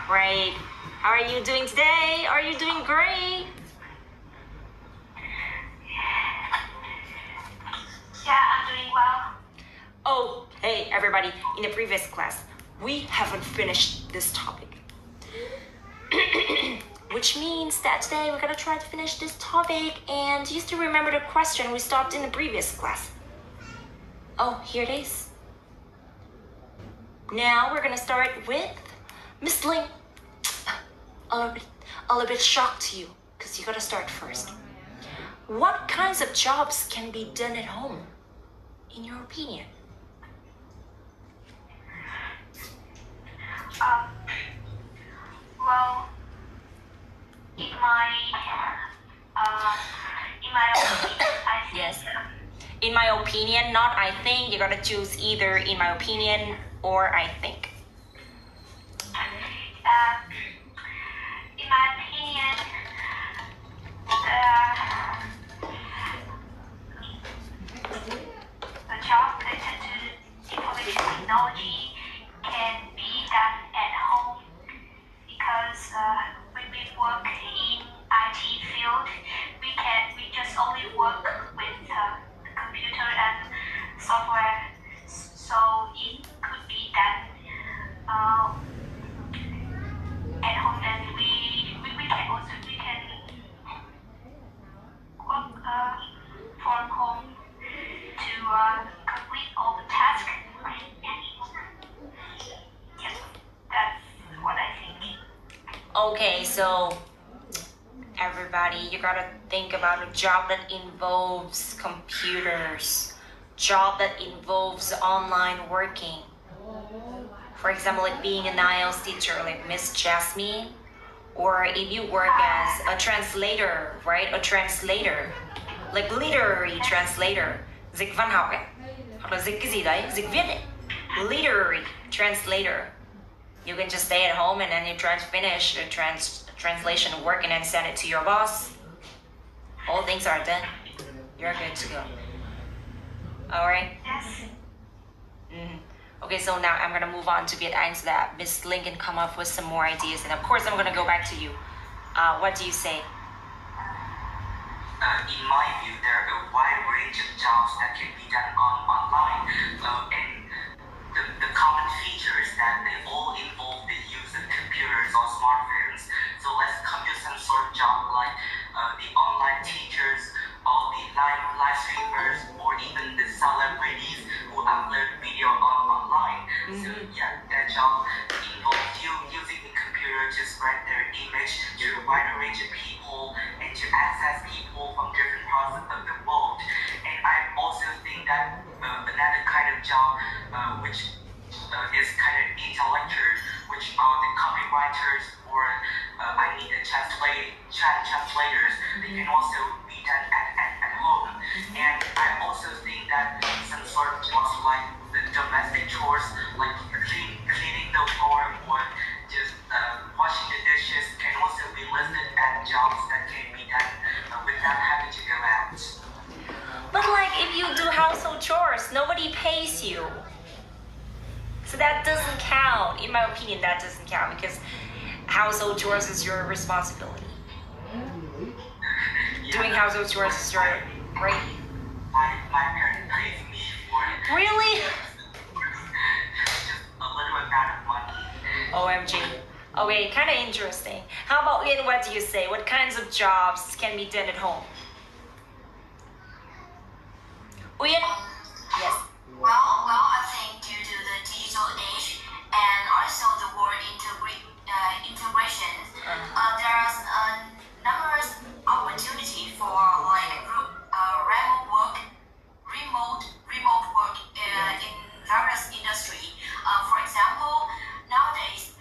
Great. How are you doing today? Are you doing great? Yeah, I'm doing well. Oh, hey everybody, in the previous class, we haven't finished this topic. Which means that today we're gonna try to finish this topic and you still remember the question we stopped in the previous class. Oh, here it is. Now we're gonna start with Miss Ling. A little bit shocked to you, because you gotta start first. What kinds of jobs can be done at home, in your opinion? Well, in my opinion, I think. Yes. In my opinion, not I think. You gotta choose either in my opinion or I think. In my opinion, the job related to information technology can be done at home because when we work in IT field, we just only work with the computer and software, so it could be done at home, and we can also work from home to complete all the tasks. Yes, that's what I think. Okay, so everybody, you gotta think about a job that involves computers. job that involves online working. For example, like being an IELTS teacher, like Miss Jasmine, or if you work as a translator, right? A translator, like literary translator, dịch văn học ấy, hoặc là dịch cái gì đấy, dịch viết ấy, literary translator. You can just stay at home and then you try to finish the translation work and then send it to your boss. All things are done. You're good to go. All right. Okay, so now I'm gonna move on to Viet Anh so that Miss Linh can come up with some more ideas, and of course I'm gonna go back to you. What do you say? In my view, there are a wide range of jobs that can be done online, and the common feature is that they all involve the use of computers or smartphones. So let's come to some sort of job like the online teachers, or the live streamers, or even the celebrities who upload video online. So yeah, that job involves you using the computer to spread their image to a wider range of people and to access people from different parts of the world. And I also think that another kind of job which is kind of intellectual, which are the copywriters or I need the translators. They can also be done at home. And I also think that some sort of jobs like the domestic chores, like cleaning the floor or just washing the dishes, can also be listed as jobs that can be done without having to go out. But like if you do household chores, nobody pays you. So that doesn't count. In my opinion, that doesn't count because household chores is your responsibility. Doing household chores is your right. My parents pays me for it. Really? Just a little amount of money. OMG. Okay, kind of interesting. How about Ian? What do you say? What kinds of jobs can be done at home? Ian? Yes. Well, I think due to the digital age and also the world integration, there are numerous opportunity for like remote work in various industry. For example, nowadays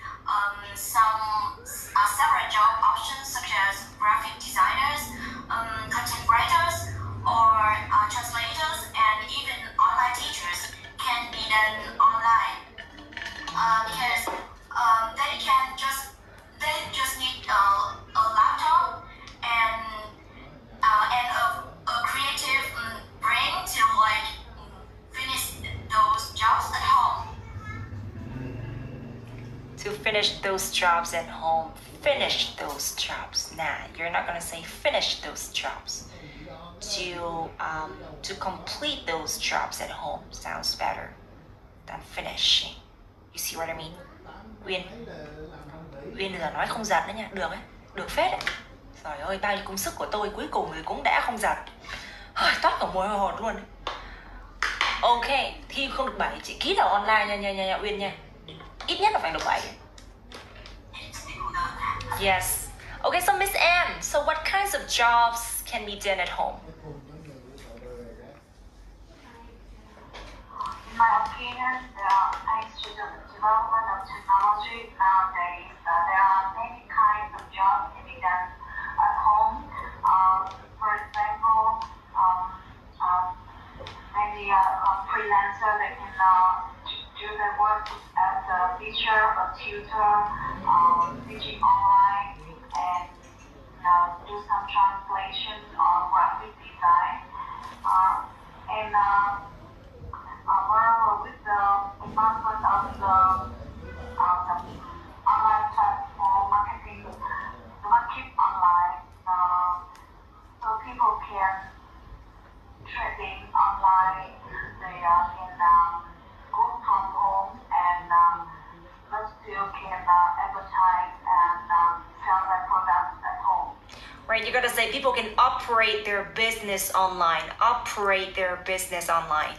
several job options such as graphic designers, content writers, or translators, and even online teachers can be done online because they just need a laptop and a creative brain to like finish those jobs at home. To finish those jobs at home. Finish those jobs. Nah, you're not gonna say finish those jobs. To complete those jobs at home sounds better than finishing. You see what I mean? Uyên giờ nói không giật nữa nha, được ấy, được phết ấy. Trời ơi, bao nhiêu công sức của tôi cuối cùng thì cũng đã không giật. Toát cả mồ hôi luôn ấy. Ok, thi không được 7, chị ký vào online nha Uyên nha. Ít nhất là phải được 7. Yes. Okay, so Miss Anne, so what kinds of jobs can be done at home? In my opinion, thanks to the development of technology nowadays, there are many kinds of jobs can be done at home. For example, many freelancer they can do their work as a teacher, a tutor, teaching online, and do some translation or graphic design. Moreover, with the advancement of the online platform marketing, the market online, so people can trading online. They can go from home and but still can advertise and sell their products at home. Right, you gotta say people can operate their business online. Operate their business online.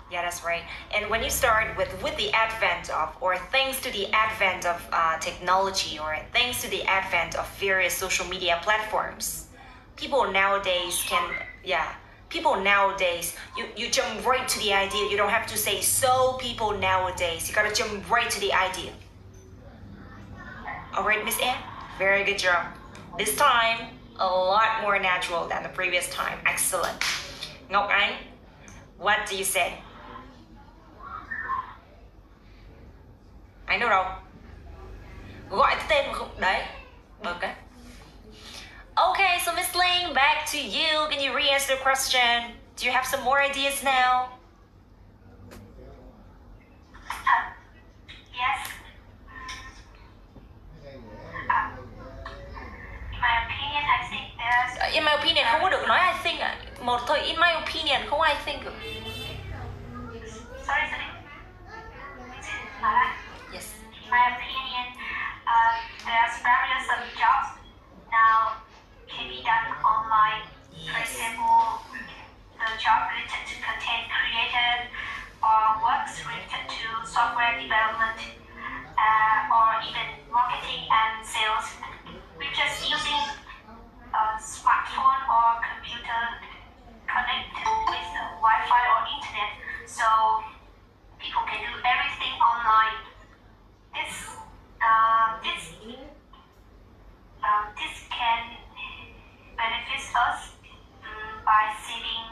Yeah, that's right. And when you start with the advent of, or thanks to the advent of technology, or thanks to the advent of various social media platforms, people nowadays people nowadays, you jump right to the idea. You don't have to say so people nowadays. You gotta jump right to the idea. Alright, Miss Anne? Very good job. This time, a lot more natural than the previous time. Excellent. Ngọc Ánh, what do you say? Anh đâu đâu? Gọi cái tên mà không... Đấy, bực á. Okay, so Miss Ling, back to you. Can you re-answer the question? Do you have some more ideas now? Yes. In my opinion, I think there's... In my opinion, không có được nói I think ạ. Một thôi, in my opinion, không I think được. Sorry. Alright. Yes. In my opinion, there's various jobs now can be done online. For example, the job related to content creator or works related to software development or even marketing and sales. We're just using a smartphone or computer connected with Wi-Fi or internet, so people can do everything online. This can benefit us by saving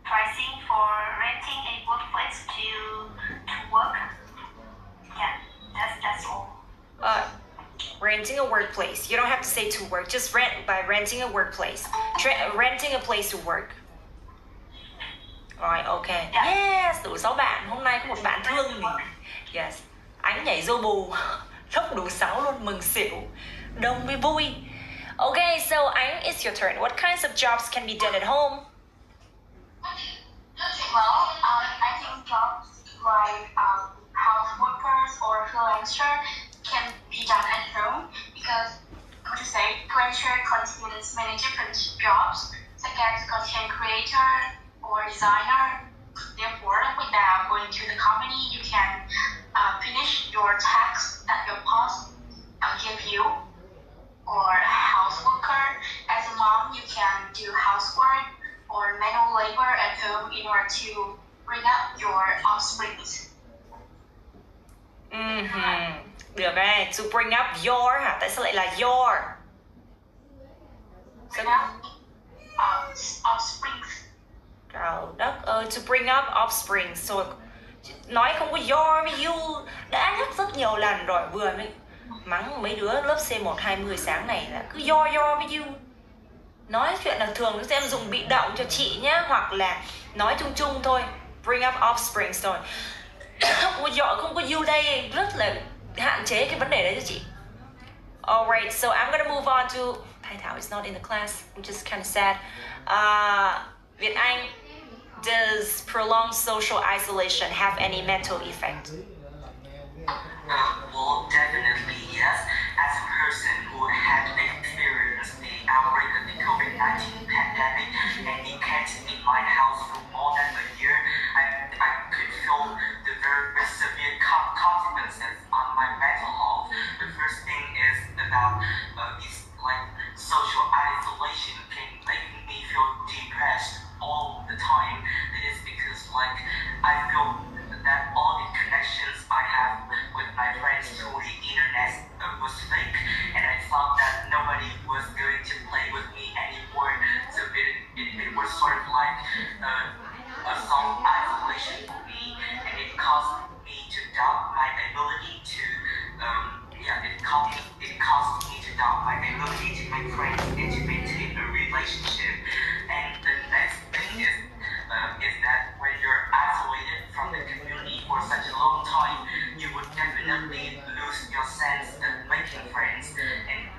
pricing for renting a workplace to work. Yeah, that's all. Renting a workplace. You don't have to say to work. Just by renting a workplace. Renting a place to work. Rồi, ok. Yes, đủ 6 bạn. Hôm nay có một bạn thương mình. Yes. Ánh nhảy dô bù. Lốc đủ 6 luôn, mừng xỉu. Đông mới vui. Okay, so Ánh, it's your turn. What kinds of jobs can be done at home? Well, I think jobs like house workers or freelancer can be done at home because, freelancer contains many different jobs, such as content creator or designer. Therefore, without going to the company, you can finish your tasks that your boss give you. Or house worker, as a mom, you can do housework or manual labor at home in order to bring up your offspring. Được đấy, to bring up your hả? Tại sao lại là your? Bring up offspring. Trời đất ơi, to bring up offspring. So, nói không có your với you đã nhắc rất nhiều lần rồi. Vừa mới mắng mấy đứa lớp C1 20 sáng này là cứ your với you. Nói chuyện là thường sẽ em dùng bị động cho chị nhé, hoặc là nói chung chung thôi. Bring up offspring thôi. Không có you đây rất là hạn chế cái vấn đề đấy cho chị. Alright, so I'm gonna move on to Thái Thảo is not in the class, I'm just kind of sad. Việt Anh, does prolonged social isolation have any mental effect? Well, definitely yes. As a person who had experienced the outbreak of the COVID-19 pandemic and it kept in my house for more than a year, I could feel the very severe consequences on my mental health. The first thing is about this social isolation can make me feel depressed all the time. It is because I feel that all the connections I have with my friends through the internet was fake, and I thought that nobody was going to play with me anymore. So it was sort of like a some isolation for me, and it caused me to doubt my ability to it caused me to doubt my ability to make friends and to maintain a relationship. And the next thing is that when you're isolated from the community for such a long time, you would definitely lose your sense of making friends. And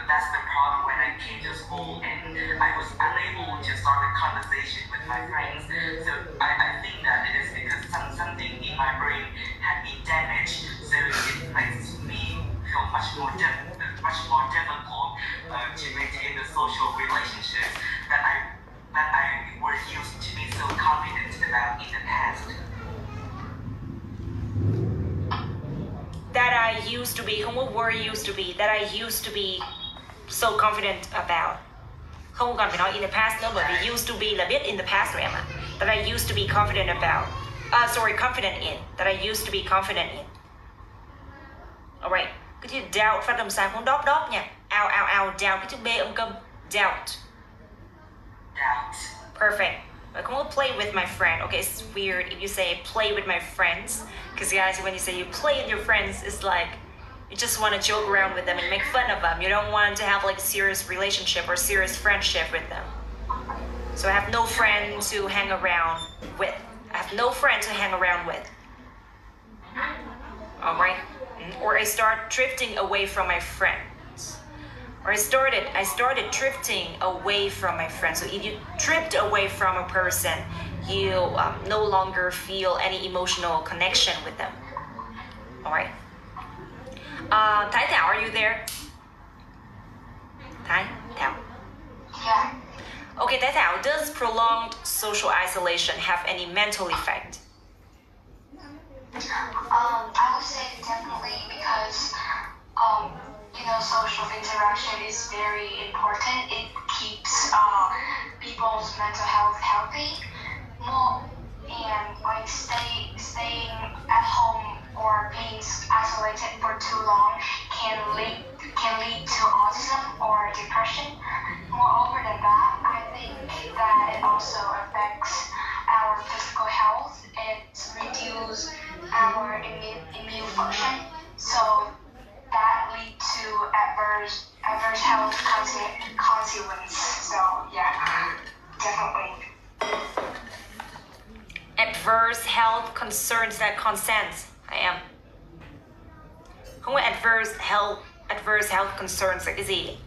that's the problem when I came to school and I was unable to start a conversation with my friends. So I think that it is because something in my brain had been damaged. So it makes me feel much more difficult to maintain the social relationships that I were used to be so confident about in the past. That I used to be, không có were used to be, that I used to be so confident about. Không cần phải nói in the past nữa, bởi vì used to be là biết in the past rồi em ạ. That I used to be confident about. Confident in. That I used to be confident in. Alright. Cái chữ doubt phát âm sai không đóp đóp nha. Doubt. Cái chữ B âm câm. Doubt. Doubt. Perfect. Come on, play with my friend. Okay, it's weird if you say play with my friends. Because guys, when you say you play with your friends, it's like you just want to joke around with them and make fun of them. You don't want to have like a serious relationship or serious friendship with them. So I have no friend to hang around with. I have no friend to hang around with. Alright? Or I start drifting away from my friends. Or I started drifting away from my friends. So if you drift away from a person, you no longer feel any emotional connection with them. Alright? Thái Thảo, are you there? Thái Thảo. Yeah. Okay, Thái Thảo, does prolonged social isolation have any mental effect? I would say definitely because, social interaction is very important. It keeps people's mental health healthy. And like staying at home or being isolated for too long can lead to autism or depression. Moreover than that, I think that it also affects our physical health. It reduces our immune function, so that leads to adverse health consequences. So yeah, definitely. Adverse health concerns that consent. I am. Không có adverse health concerns là cái gì?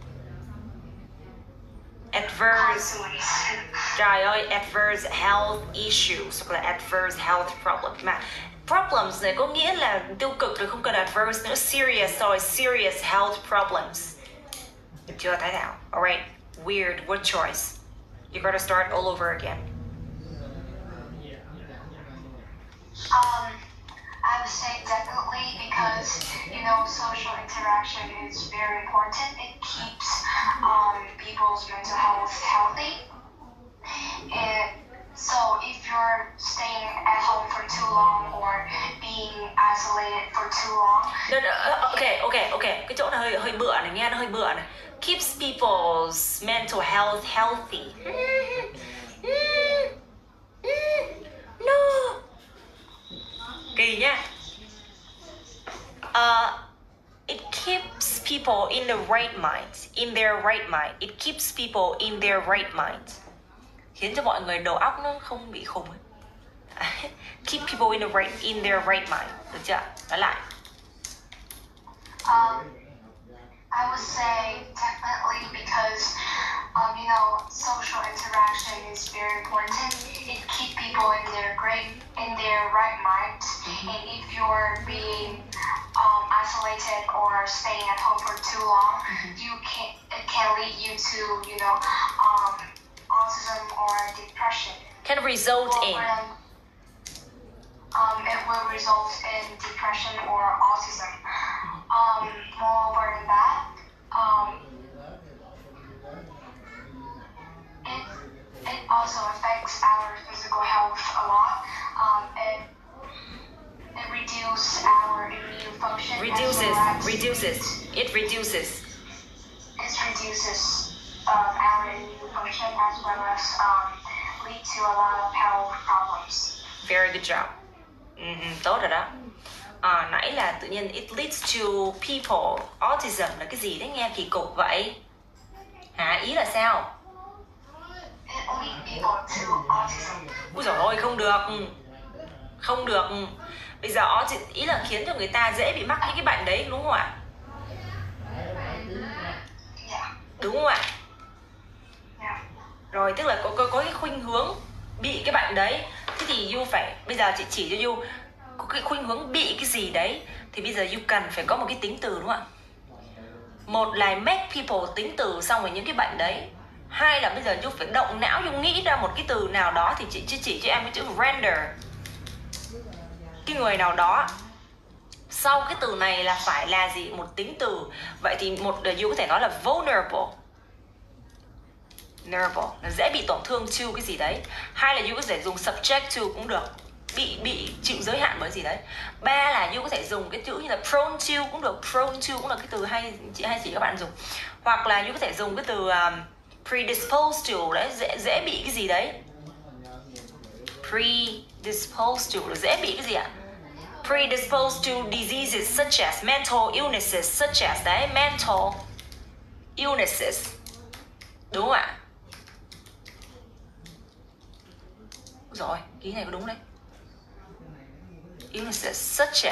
Trời ơi, adverse health issues hoặc là adverse health problems. Mà problems này có nghĩa là tiêu cực rồi, không cần adverse nữa. Serious rồi, serious health problems. Được chưa Thái Thảo? Alright, weird word choice. You gotta start all over again. I would say definitely because social interaction is very important. It keeps people's mental health healthy. And so if you're staying at home for too long or being isolated for too long. Okay. Cái chỗ này hơi bựa này, nghe nó hơi bựa này. Keeps people's mental health healthy. No. Kỳ nhá. It keeps people in the right mind, in their right mind. It keeps people in their right mind. Khiến cho mọi người đầu óc nó không bị khùng ấy. Keep people in their right mind. Được chưa? Nói lại. I would say definitely because social interaction is very important. It keeps people in their right mind. And if you're being isolated or staying at home for too long, it can lead you to autism or depression. Can result in. It will result in depression or autism. Moreover than that, it also affects our physical health a lot. It reduces our immune function. It reduces our immune function as well as lead to a lot of health problems. Very good job. Tốt rồi đó. Nãy là tự nhiên it leads to people. Autism là cái gì đấy, nghe kỳ cục vậy? Hả? Ý là sao? It leads people to autism. Ui dồi ôi, không được. Bây giờ ý là khiến cho người ta dễ bị mắc những cái bệnh đấy, đúng không ạ? Đúng không ạ? Rồi, tức là có cái khuynh hướng bị cái bệnh đấy. Thế thì You phải, bây giờ chị chỉ cho You có cái khuynh hướng bị cái gì đấy, thì bây giờ You cần phải có một cái tính từ, đúng không ạ? Một là make people tính từ xong rồi những cái bệnh đấy. Hai là bây giờ You phải động não, You nghĩ ra một cái từ nào đó. Thì chị chỉ cho em cái chữ render. Cái người nào đó sau cái từ này là phải là gì? Một tính từ. Vậy thì You có thể nói là vulnerable. vulnerable là dễ bị tổn thương to cái gì đấy. Hai là you có thể dùng subject to cũng được, bị chịu giới hạn bởi gì đấy. Ba là you có thể dùng cái chữ như là prone to cũng được, prone to cũng là cái từ hay chỉ các bạn dùng. Hoặc là you có thể dùng cái từ predisposed to đấy, dễ bị cái gì đấy. Predisposed to là dễ bị cái gì ạ? Predisposed to diseases such as mental illnesses, such as đấy, mental illnesses. Đúng không ạ? Rồi, ký này có đúng đấy. Illnesses such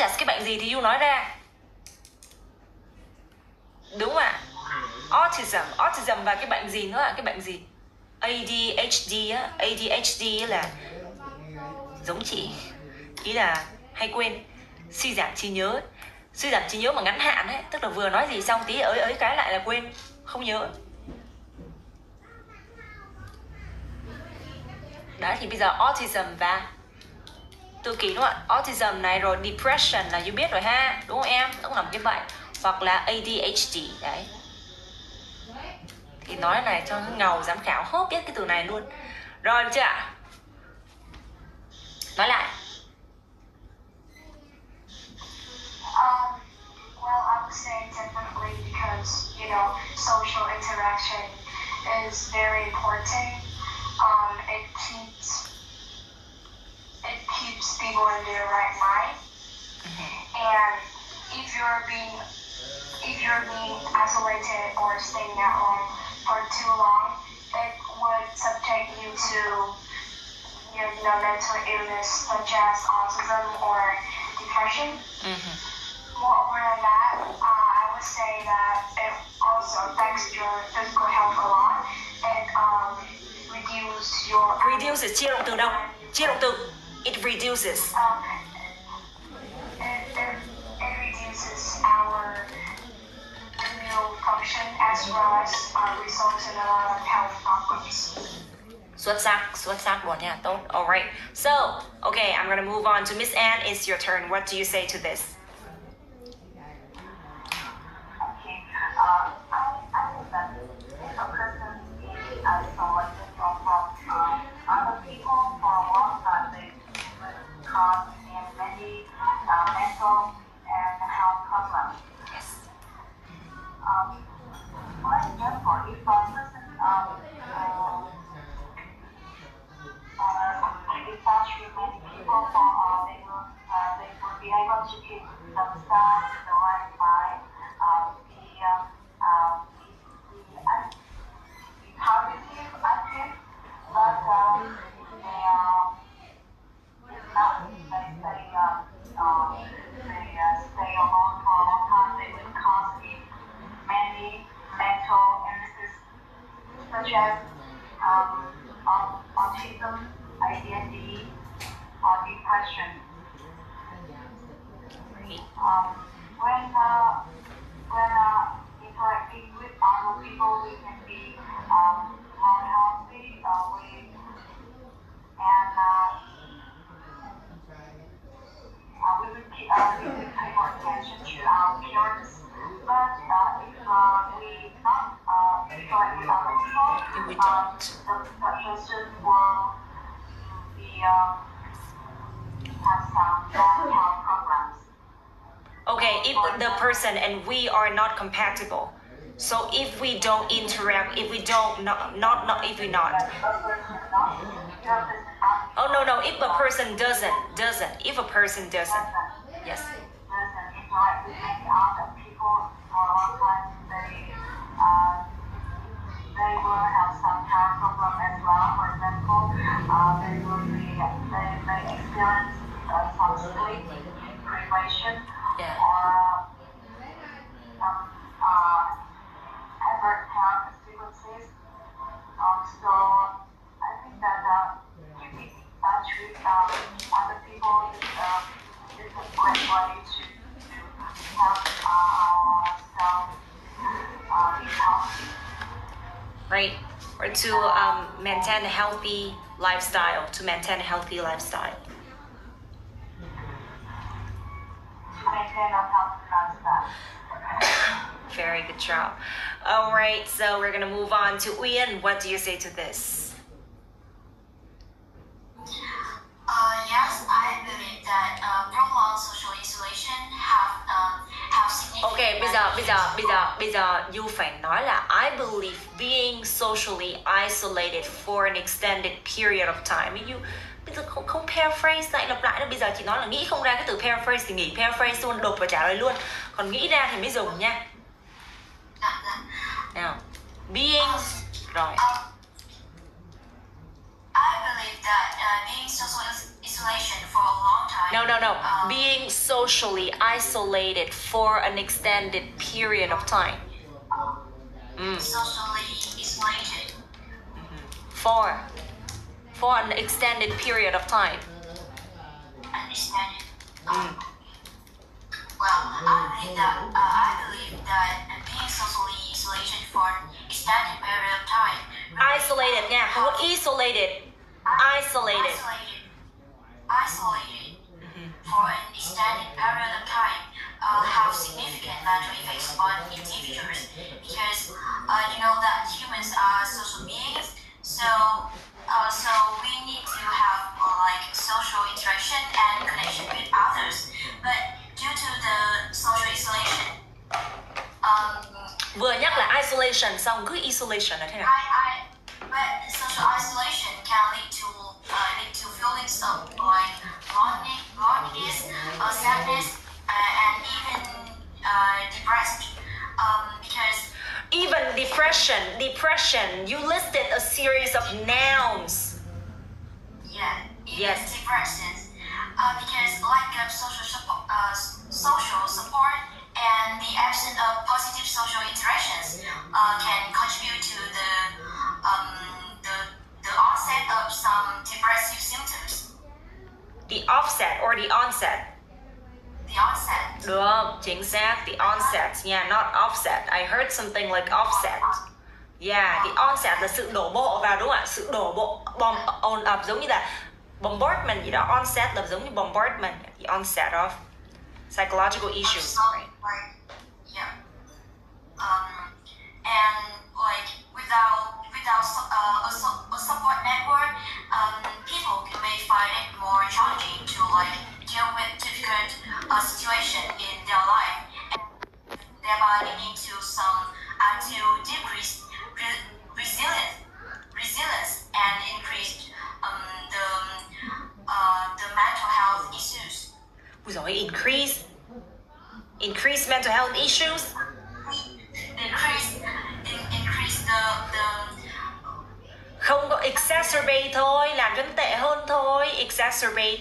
as cái bệnh gì thì you nói ra. Đúng không ạ? Autism và cái bệnh gì nữa ạ? Cái bệnh gì? ADHD á, ADHD là giống chị, ý là hay quên, suy giảm trí nhớ mà ngắn hạn ấy, tức là vừa nói gì xong tí ấy cái lại là quên, không nhớ. Đấy thì bây giờ autism và tự kỷ đúng không ạ? Autism này rồi depression là you biết rồi ha, đúng không em? Cũng là một cái bệnh. Hoặc là ADHD đấy. Thì nói này cho ngầu giám khảo hốt biết cái từ này luôn. Rồi được chưa ạ? Nói lại. Well, I would say definitely because, you know, social interaction is very important. It keeps people in their right mind. And if you're being isolated or staying at home for too long, it would subject you to, you know, mental illness such as autism or depression. Moreover than that, I would say that it also affects your physical health a lot. It Reduces chia động từ đâu? Chia động từ. It reduces. It reduces our immune function as well as results in a lot of health problems. Xuất sắc luôn nha, tốt. Alright. So, okay, I'm gonna move on to Miss Anne. It's your turn. What do you say to this? Okay. I think that if a person is isolated from other people for a long time, they will cause many mental and health problems. Yes. For example, if a person is touch with many people, they will be able to keep themselves in the right mind, be positive, active, but they stay alone for a long time. They will cause many mental illnesses such as autism, ADHD, or depression. When interacting with other people, we can be more healthy, we will pay more attention to our appearance. But if we not interact with other people, we don't. the person will be have some health problems. Okay, if the person and we are not compatible, so if we don't interact, if we don't, if we not. Oh no, if a person doesn't, if a person doesn't, yes. Doesn't interact with many other people for a long time, they will have some health problem as well. For example, they may experience some sleep deprivation. Yeah. Or adverse health consequences. So I think that keeping in touch with other people is a great way to help ourselves be healthy. Right, or to maintain a healthy lifestyle, Maintain a healthy lifestyle. Very good job. All right, so we're gonna move on to Uyên. What do you say to this? Yes, I believe that prolonged social isolation have significant. Okay, bây giờ you phải nói là I believe being socially isolated for an extended period of time. Bây giờ không paraphrase lại lặp lại đâu. Bây giờ chỉ nói là nghĩ không ra cái từ paraphrase thì nghỉ paraphrase luôn, đột vào trả lời luôn. Còn nghĩ ra thì mới dùng nha. Nào, being rồi. I believe that being social isolation for a long time. No. Being socially isolated for an extended period of time. Socially isolated. For an extended period of time. Understand it. Well, I believe that being socially isolated for an extended period of time. Isolated nha, không có isolated. Isolated. Isolated for an extended period of time have significant mental effects on individuals because you know that humans are social beings, so we need to have like social interaction and connection with others, but due to the social isolation, Vừa nhắc là isolation xong cứ isolation là thế nào? But social isolation can lead to feelings of like loneliness, sadness, and even depressed. Because even depression. You listed a series of nouns. Yes, depression. Because lack of social support and the absence of positive social interactions can contribute to the onset of some depressive symptoms. The offset or the onset? The onset. Được không? Chính xác. The onset. Yeah, not offset. I heard something like offset. Yeah, the onset là sự đổ bộ vào đúng không ạ? Sự đổ bộ, giống như là bombardment gì đó. Onset là giống như bombardment. The onset of psychological issues. Right? And like without a support network, people may find it more challenging to like deal with difficult situation in their life, and thereby leading to decreased resilience and increased the mental health issues. Ui dồi, increase mental health issues. Increase the không có exacerbate thôi, làm cho nó tệ hơn thôi. Exacerbate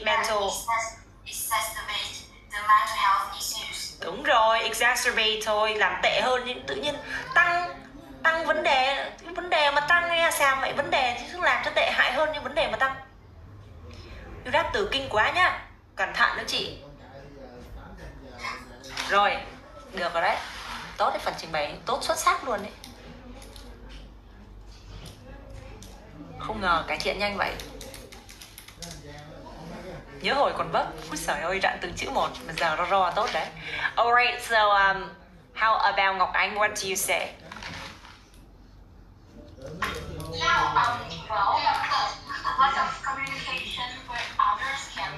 exacerbate the mental health issues. Đúng rồi, exacerbate thôi, làm tệ hơn, nhưng tự nhiên tăng vấn đề. Cái vấn đề mà tăng nghe sao vậy? Vấn đề chứ làm cho tệ hại hơn, nhưng vấn đề mà tăng. Yêu đáp từ kinh quá nhá. Cẩn thận đó chị. Rồi, được rồi đấy. Tốt đấy, phần trình bày tốt xuất sắc luôn đấy. Không ngờ cải thiện nhanh vậy. Nhớ hồi còn vấp. Úi giời ơi, rạn từng chữ một. Bây giờ ro tốt đấy. Alright, so how about Ngọc Ánh? What do you say? Well, lack of communication with others can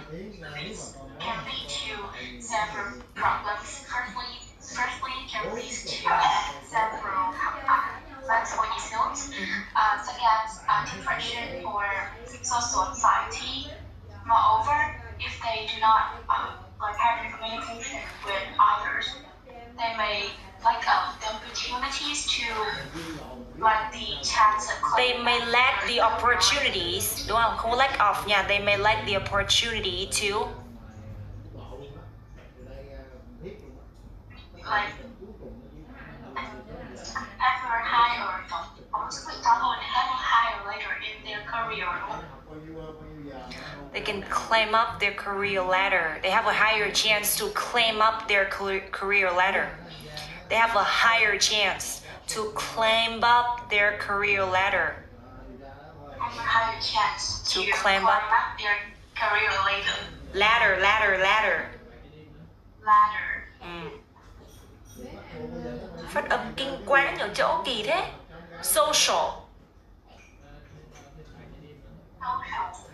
lead to several problems. Firstly, can lead to several mental issues, such as depression or social anxiety. Moreover, if they do not have communication with others, they may lack the opportunities to lack the chance of They may lack the opportunities. Đúng không? Không lack of nha. They may lack the opportunity to like ever higher later in their career. They can climb up their career ladder. They have a higher chance to climb up their career ladder. They have a higher chance to climb up their career ladder. Have a higher chance To climb up their career later. Ladder. Ladder. Phát âm kinh quá, nhiều chỗ kỳ thế. Social.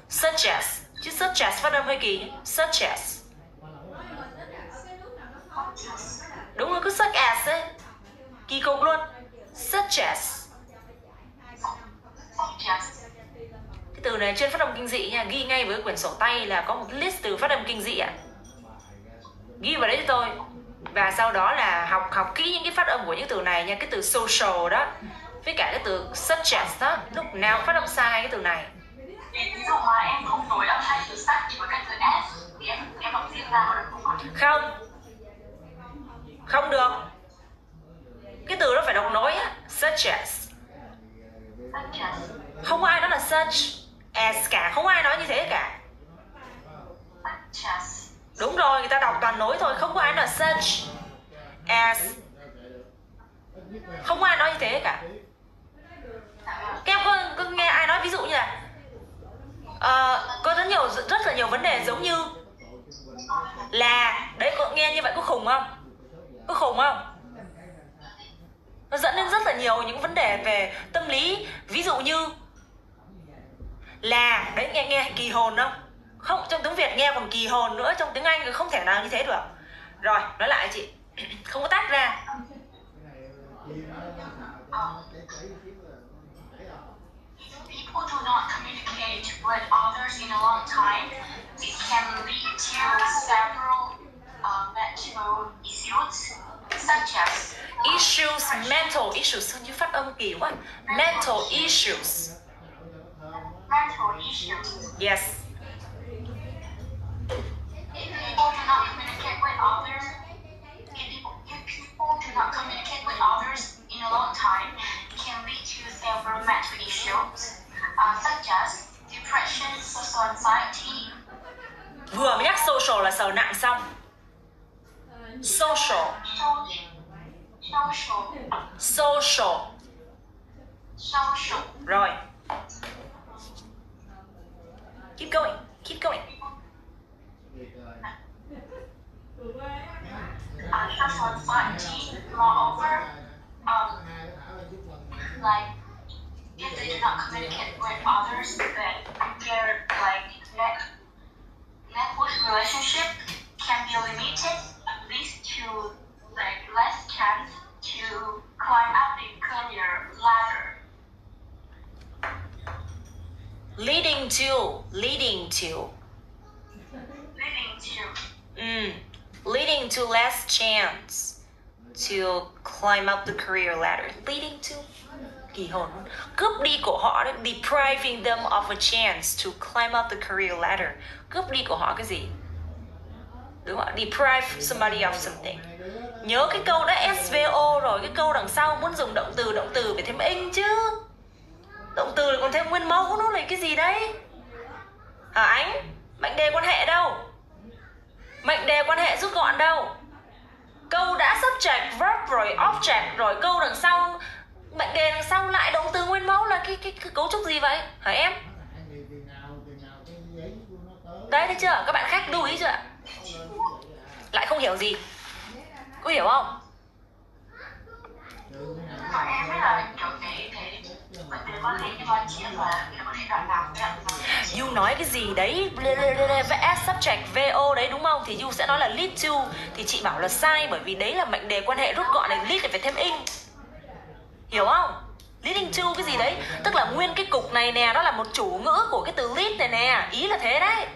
Such as. Chứ such as phát âm hơi kỳ. Such as. Đúng rồi, cứ such as ấy. Kỳ cục luôn. Such as. Cái từ này chuyên phát âm kinh dị nha. Ghi ngay với quyển sổ tay là có một cái list từ phát âm kinh dị ạ. Ghi vào đấy cho tôi. Và sau đó là học kỹ những cái phát âm của những từ này nha. Cái từ social đó với cả cái từ such as đó, lúc nào phát âm sai cái từ này. Ví dụ mà em không nối âm hai từ such với các từ s thì em đọc riêng ra được không ạ? Không được. Cái từ đó phải đọc nối á. Such as. Không có ai nói là such as cả. Không có ai nói như thế cả. Đúng rồi, người ta đọc toàn nối thôi. Không có ai nói là such as. Không có ai nói như thế cả. Các em có nghe ai nói ví dụ như là có rất là nhiều vấn đề giống như là đấy, có nghe như vậy có khùng không? Có khùng không? Nó dẫn đến rất là nhiều những vấn đề về tâm lý. Ví dụ như là đấy, nghe kỳ hồn không? Không, trong tiếng Việt nghe còn kỳ hồn nữa, trong tiếng Anh không thể nào như thế được. Rồi, nói lại chị. Không có tách ra. People do not communicate with others in a long time. It can lead to several mental issues, such as mental issues. Như phát âm kỳ quá. Mental issues. Yes. If people do not communicate with others, in a long time, it can lead to several mental issues, such as depression, social anxiety. Vừa mới nhắc social là sờ nặng xong. Social. Rồi. Keep going. Social anxiety, moreover, like if they do not communicate with others, then their network relationship can be limited, leads to less chance to climb up the career ladder. Leading to. Leading to less chance to climb up the career ladder. Leading to. Kỳ hồn. Cướp đi của họ đấy. Depriving them of a chance to climb up the career ladder. Cướp đi của họ cái gì? Đúng không ạ? Deprive somebody of something. Nhớ cái câu đó SVO rồi. Cái câu đằng sau muốn dùng động từ phải thêm ing chứ. Động từ còn thêm nguyên mẫu, nó là cái gì đấy? Hả anh? Mệnh đề quan hệ đâu? Mệnh đề quan hệ rút gọn đâu? Câu đã subject, verb rồi object rồi, câu đằng sau, mệnh đề đằng sau lại động từ nguyên mẫu là cái cấu trúc gì vậy? Hả em? Đấy, thấy chưa? Các bạn khách lưu ý chưa ạ? Lại không hiểu gì. Có hiểu không? Em biết là kiểu cái mệnh đề quan hệ nhưng mà chỉ là cái đoạn nào You nói cái gì đấy VS subject VO đấy đúng không? Thì You sẽ nói là lead to. Thì chị bảo là sai, bởi vì đấy là mệnh đề quan hệ rút gọn này. Lead phải thêm in. Hiểu không? Leading to cái gì đấy. Tức là nguyên cái cục này nè, nó là một chủ ngữ của cái từ lead này nè. Ý là thế đấy.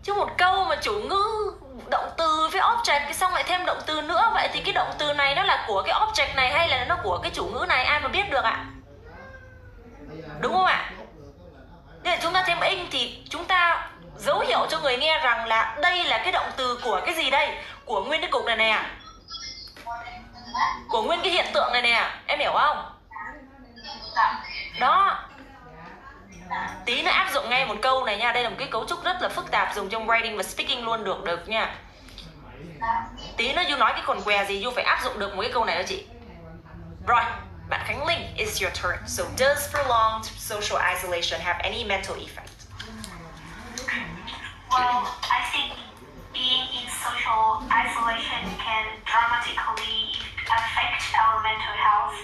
Chứ một câu mà chủ ngữ động từ với object cái xong lại thêm động từ nữa, vậy thì cái động từ này nó là của cái object này hay là nó của cái chủ ngữ này, ai mà biết được ạ? Đúng không ạ? Nên chúng ta thêm in thì chúng ta dấu hiệu cho người nghe rằng là đây là cái động từ của cái gì đây? Của nguyên cái cục này nè. Của nguyên cái hiện tượng này nè. Em hiểu không? Đó. Tí nữa áp dụng ngay một câu này nha. Đây là một cái cấu trúc rất là phức tạp, dùng trong writing và speaking luôn được nha. Tí nữa You nói cái quần què gì You phải áp dụng được một cái câu này đó chị. Rồi, bạn Khánh Linh, it's your turn. So does prolonged social isolation have any mental effect? Well, I think being in social isolation can dramatize affect our mental health.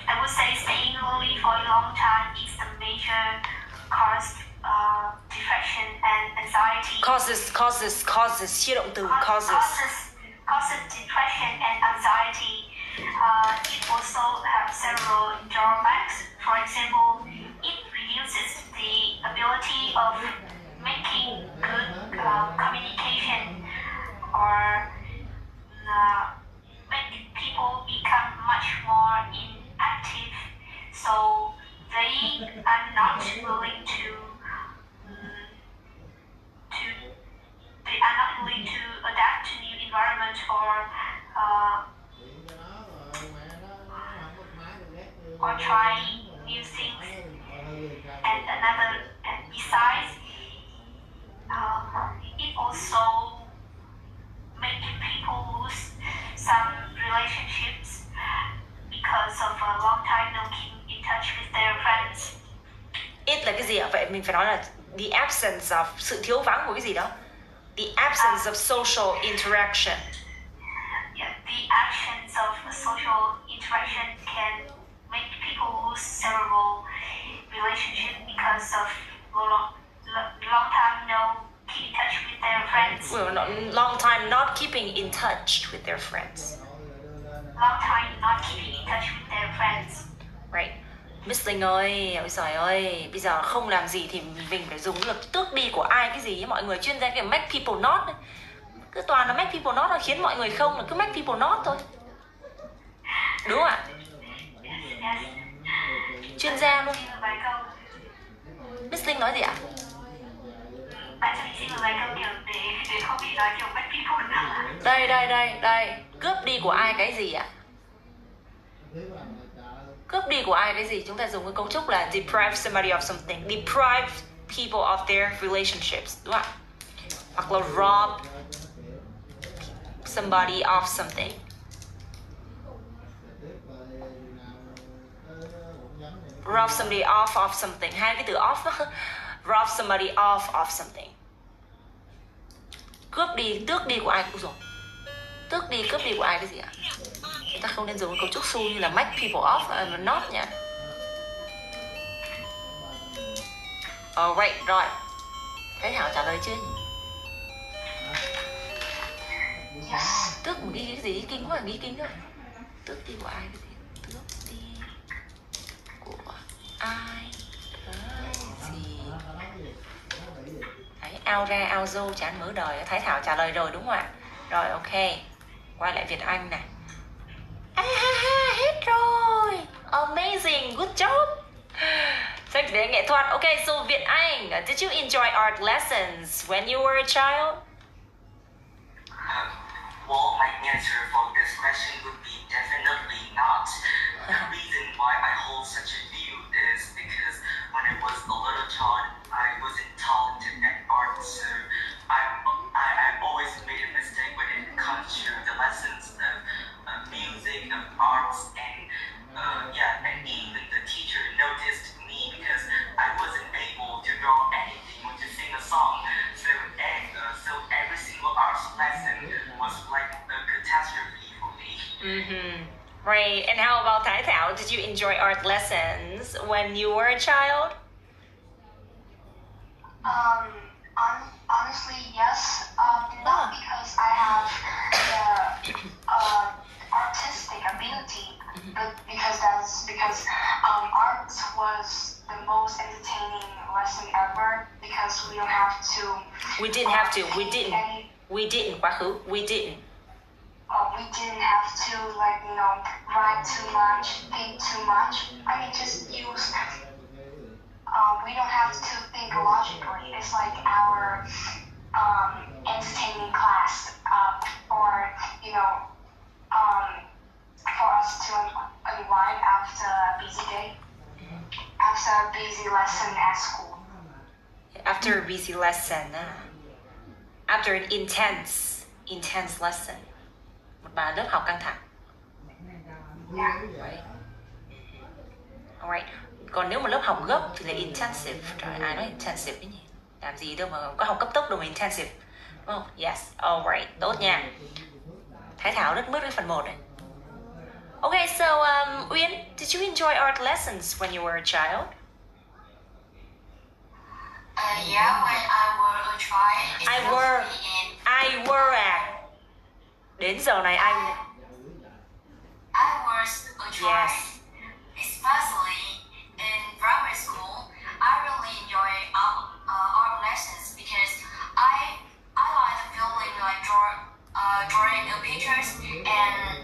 I would say staying lonely for a long time is the major cause depression and anxiety. Causes chia động từ Causes depression and anxiety. It also has several drawbacks. For example, it reduces the ability of making good communication or make people become much more inactive. So they are not willing to adapt to new environment or try new things. And besides, it also makes people lose some relationships because of a long time not keeping in touch with their friends. It là cái gì ạ? Vậy mình phải nói là the absence of, sự thiếu vắng của cái gì đó. The absence of social interaction. Yeah, the absence of social interaction can make people lose several relationships because of long time no keep in touch with their friends. Well, long time not keeping in touch with their friends. Long time not keeping in touch with their friends. Right. Miss Linh ơi, ôi giời ơi, bây giờ không làm gì thì mình phải dùng lực tước đi của ai cái gì ấy. Mọi người chuyên gia cái make people not ấy. Cứ toàn là make people not, nó khiến mọi người không là cứ make people not thôi. Đúng không ạ? Chuyên gia luôn. Miss Linh nói gì ạ? Bạn cho mình xin một vài câu kiểu để không bị nói kiểu make people not. Đây. Cướp đi của ai cái gì ạ? Cướp đi của ai cái gì? Chúng ta dùng cái cấu trúc là deprive somebody of something. Deprive people of their relationships. Đúng không ạ? Hoặc là rob somebody of something. Rob somebody off of something. Hai cái từ off đó. Rob somebody off something. Cướp đi, tước đi của ai cũng rồi. Tước đi, cướp đi của ai cái gì ạ? Chúng ta không nên dùng cấu trúc xu như là make people off, not nha. Alright, rồi. Thấy Thảo trả lời chưa? Tước một cái gì? Kinh quá, nghĩ kinh rồi. Tước đi của ai cái gì? Tước đi của ai cái gì? Đấy, ao ra ao dâu chán mớ đời. Thái Thảo trả lời rồi đúng không ạ? Rồi, ok. Quay lại Việt Anh này. Hết rồi. Amazing, good job. Sách vẽ nghệ thuật. Okay, so Việt Anh, did you enjoy art lessons when you were a child? Well, my answer for this question would be definitely not. The reason why I hold such a view is because when I was a little child, I wasn't talented at art, so I always made a mistake when it comes to the lessons of music, of arts, and and even the teacher noticed me because I wasn't able to draw anything or to sing a song. So every single arts lesson was like a catastrophe for me. Right. And how about Thái Thảo? Did you enjoy art lessons when you were a child? Honestly, yes. Not because I have the artistic ability, but because art was the most entertaining lesson ever. Because we don't have to. We didn't have to. We didn't. We didn't. Quá khứ. We didn't. We didn't have to write too much, think too much. I mean, just use. We don't have to think logically. It's like our entertaining class, or for us to unwind after a busy day, after a busy lesson at school. After a busy lesson, after an intense lesson. Một bài lớp học căng thẳng. Right. Alright. Còn nếu mà lớp học gấp thì là intensive. Trời, ai nói intensive cái gì? Làm gì đâu mà có học cấp tốc đâu mà intensive. Oh, yes. Alright, tốt nha. Hải Thảo rất mướt cái phần 1 này. Okay, so Uyên, did you enjoy art lessons when you were a child? Yeah, when I were a child, I were à. Đến giờ này anh. I was a child, Yes. especially in primary school. I really enjoy art lessons because I like the feeling like drawing the pictures and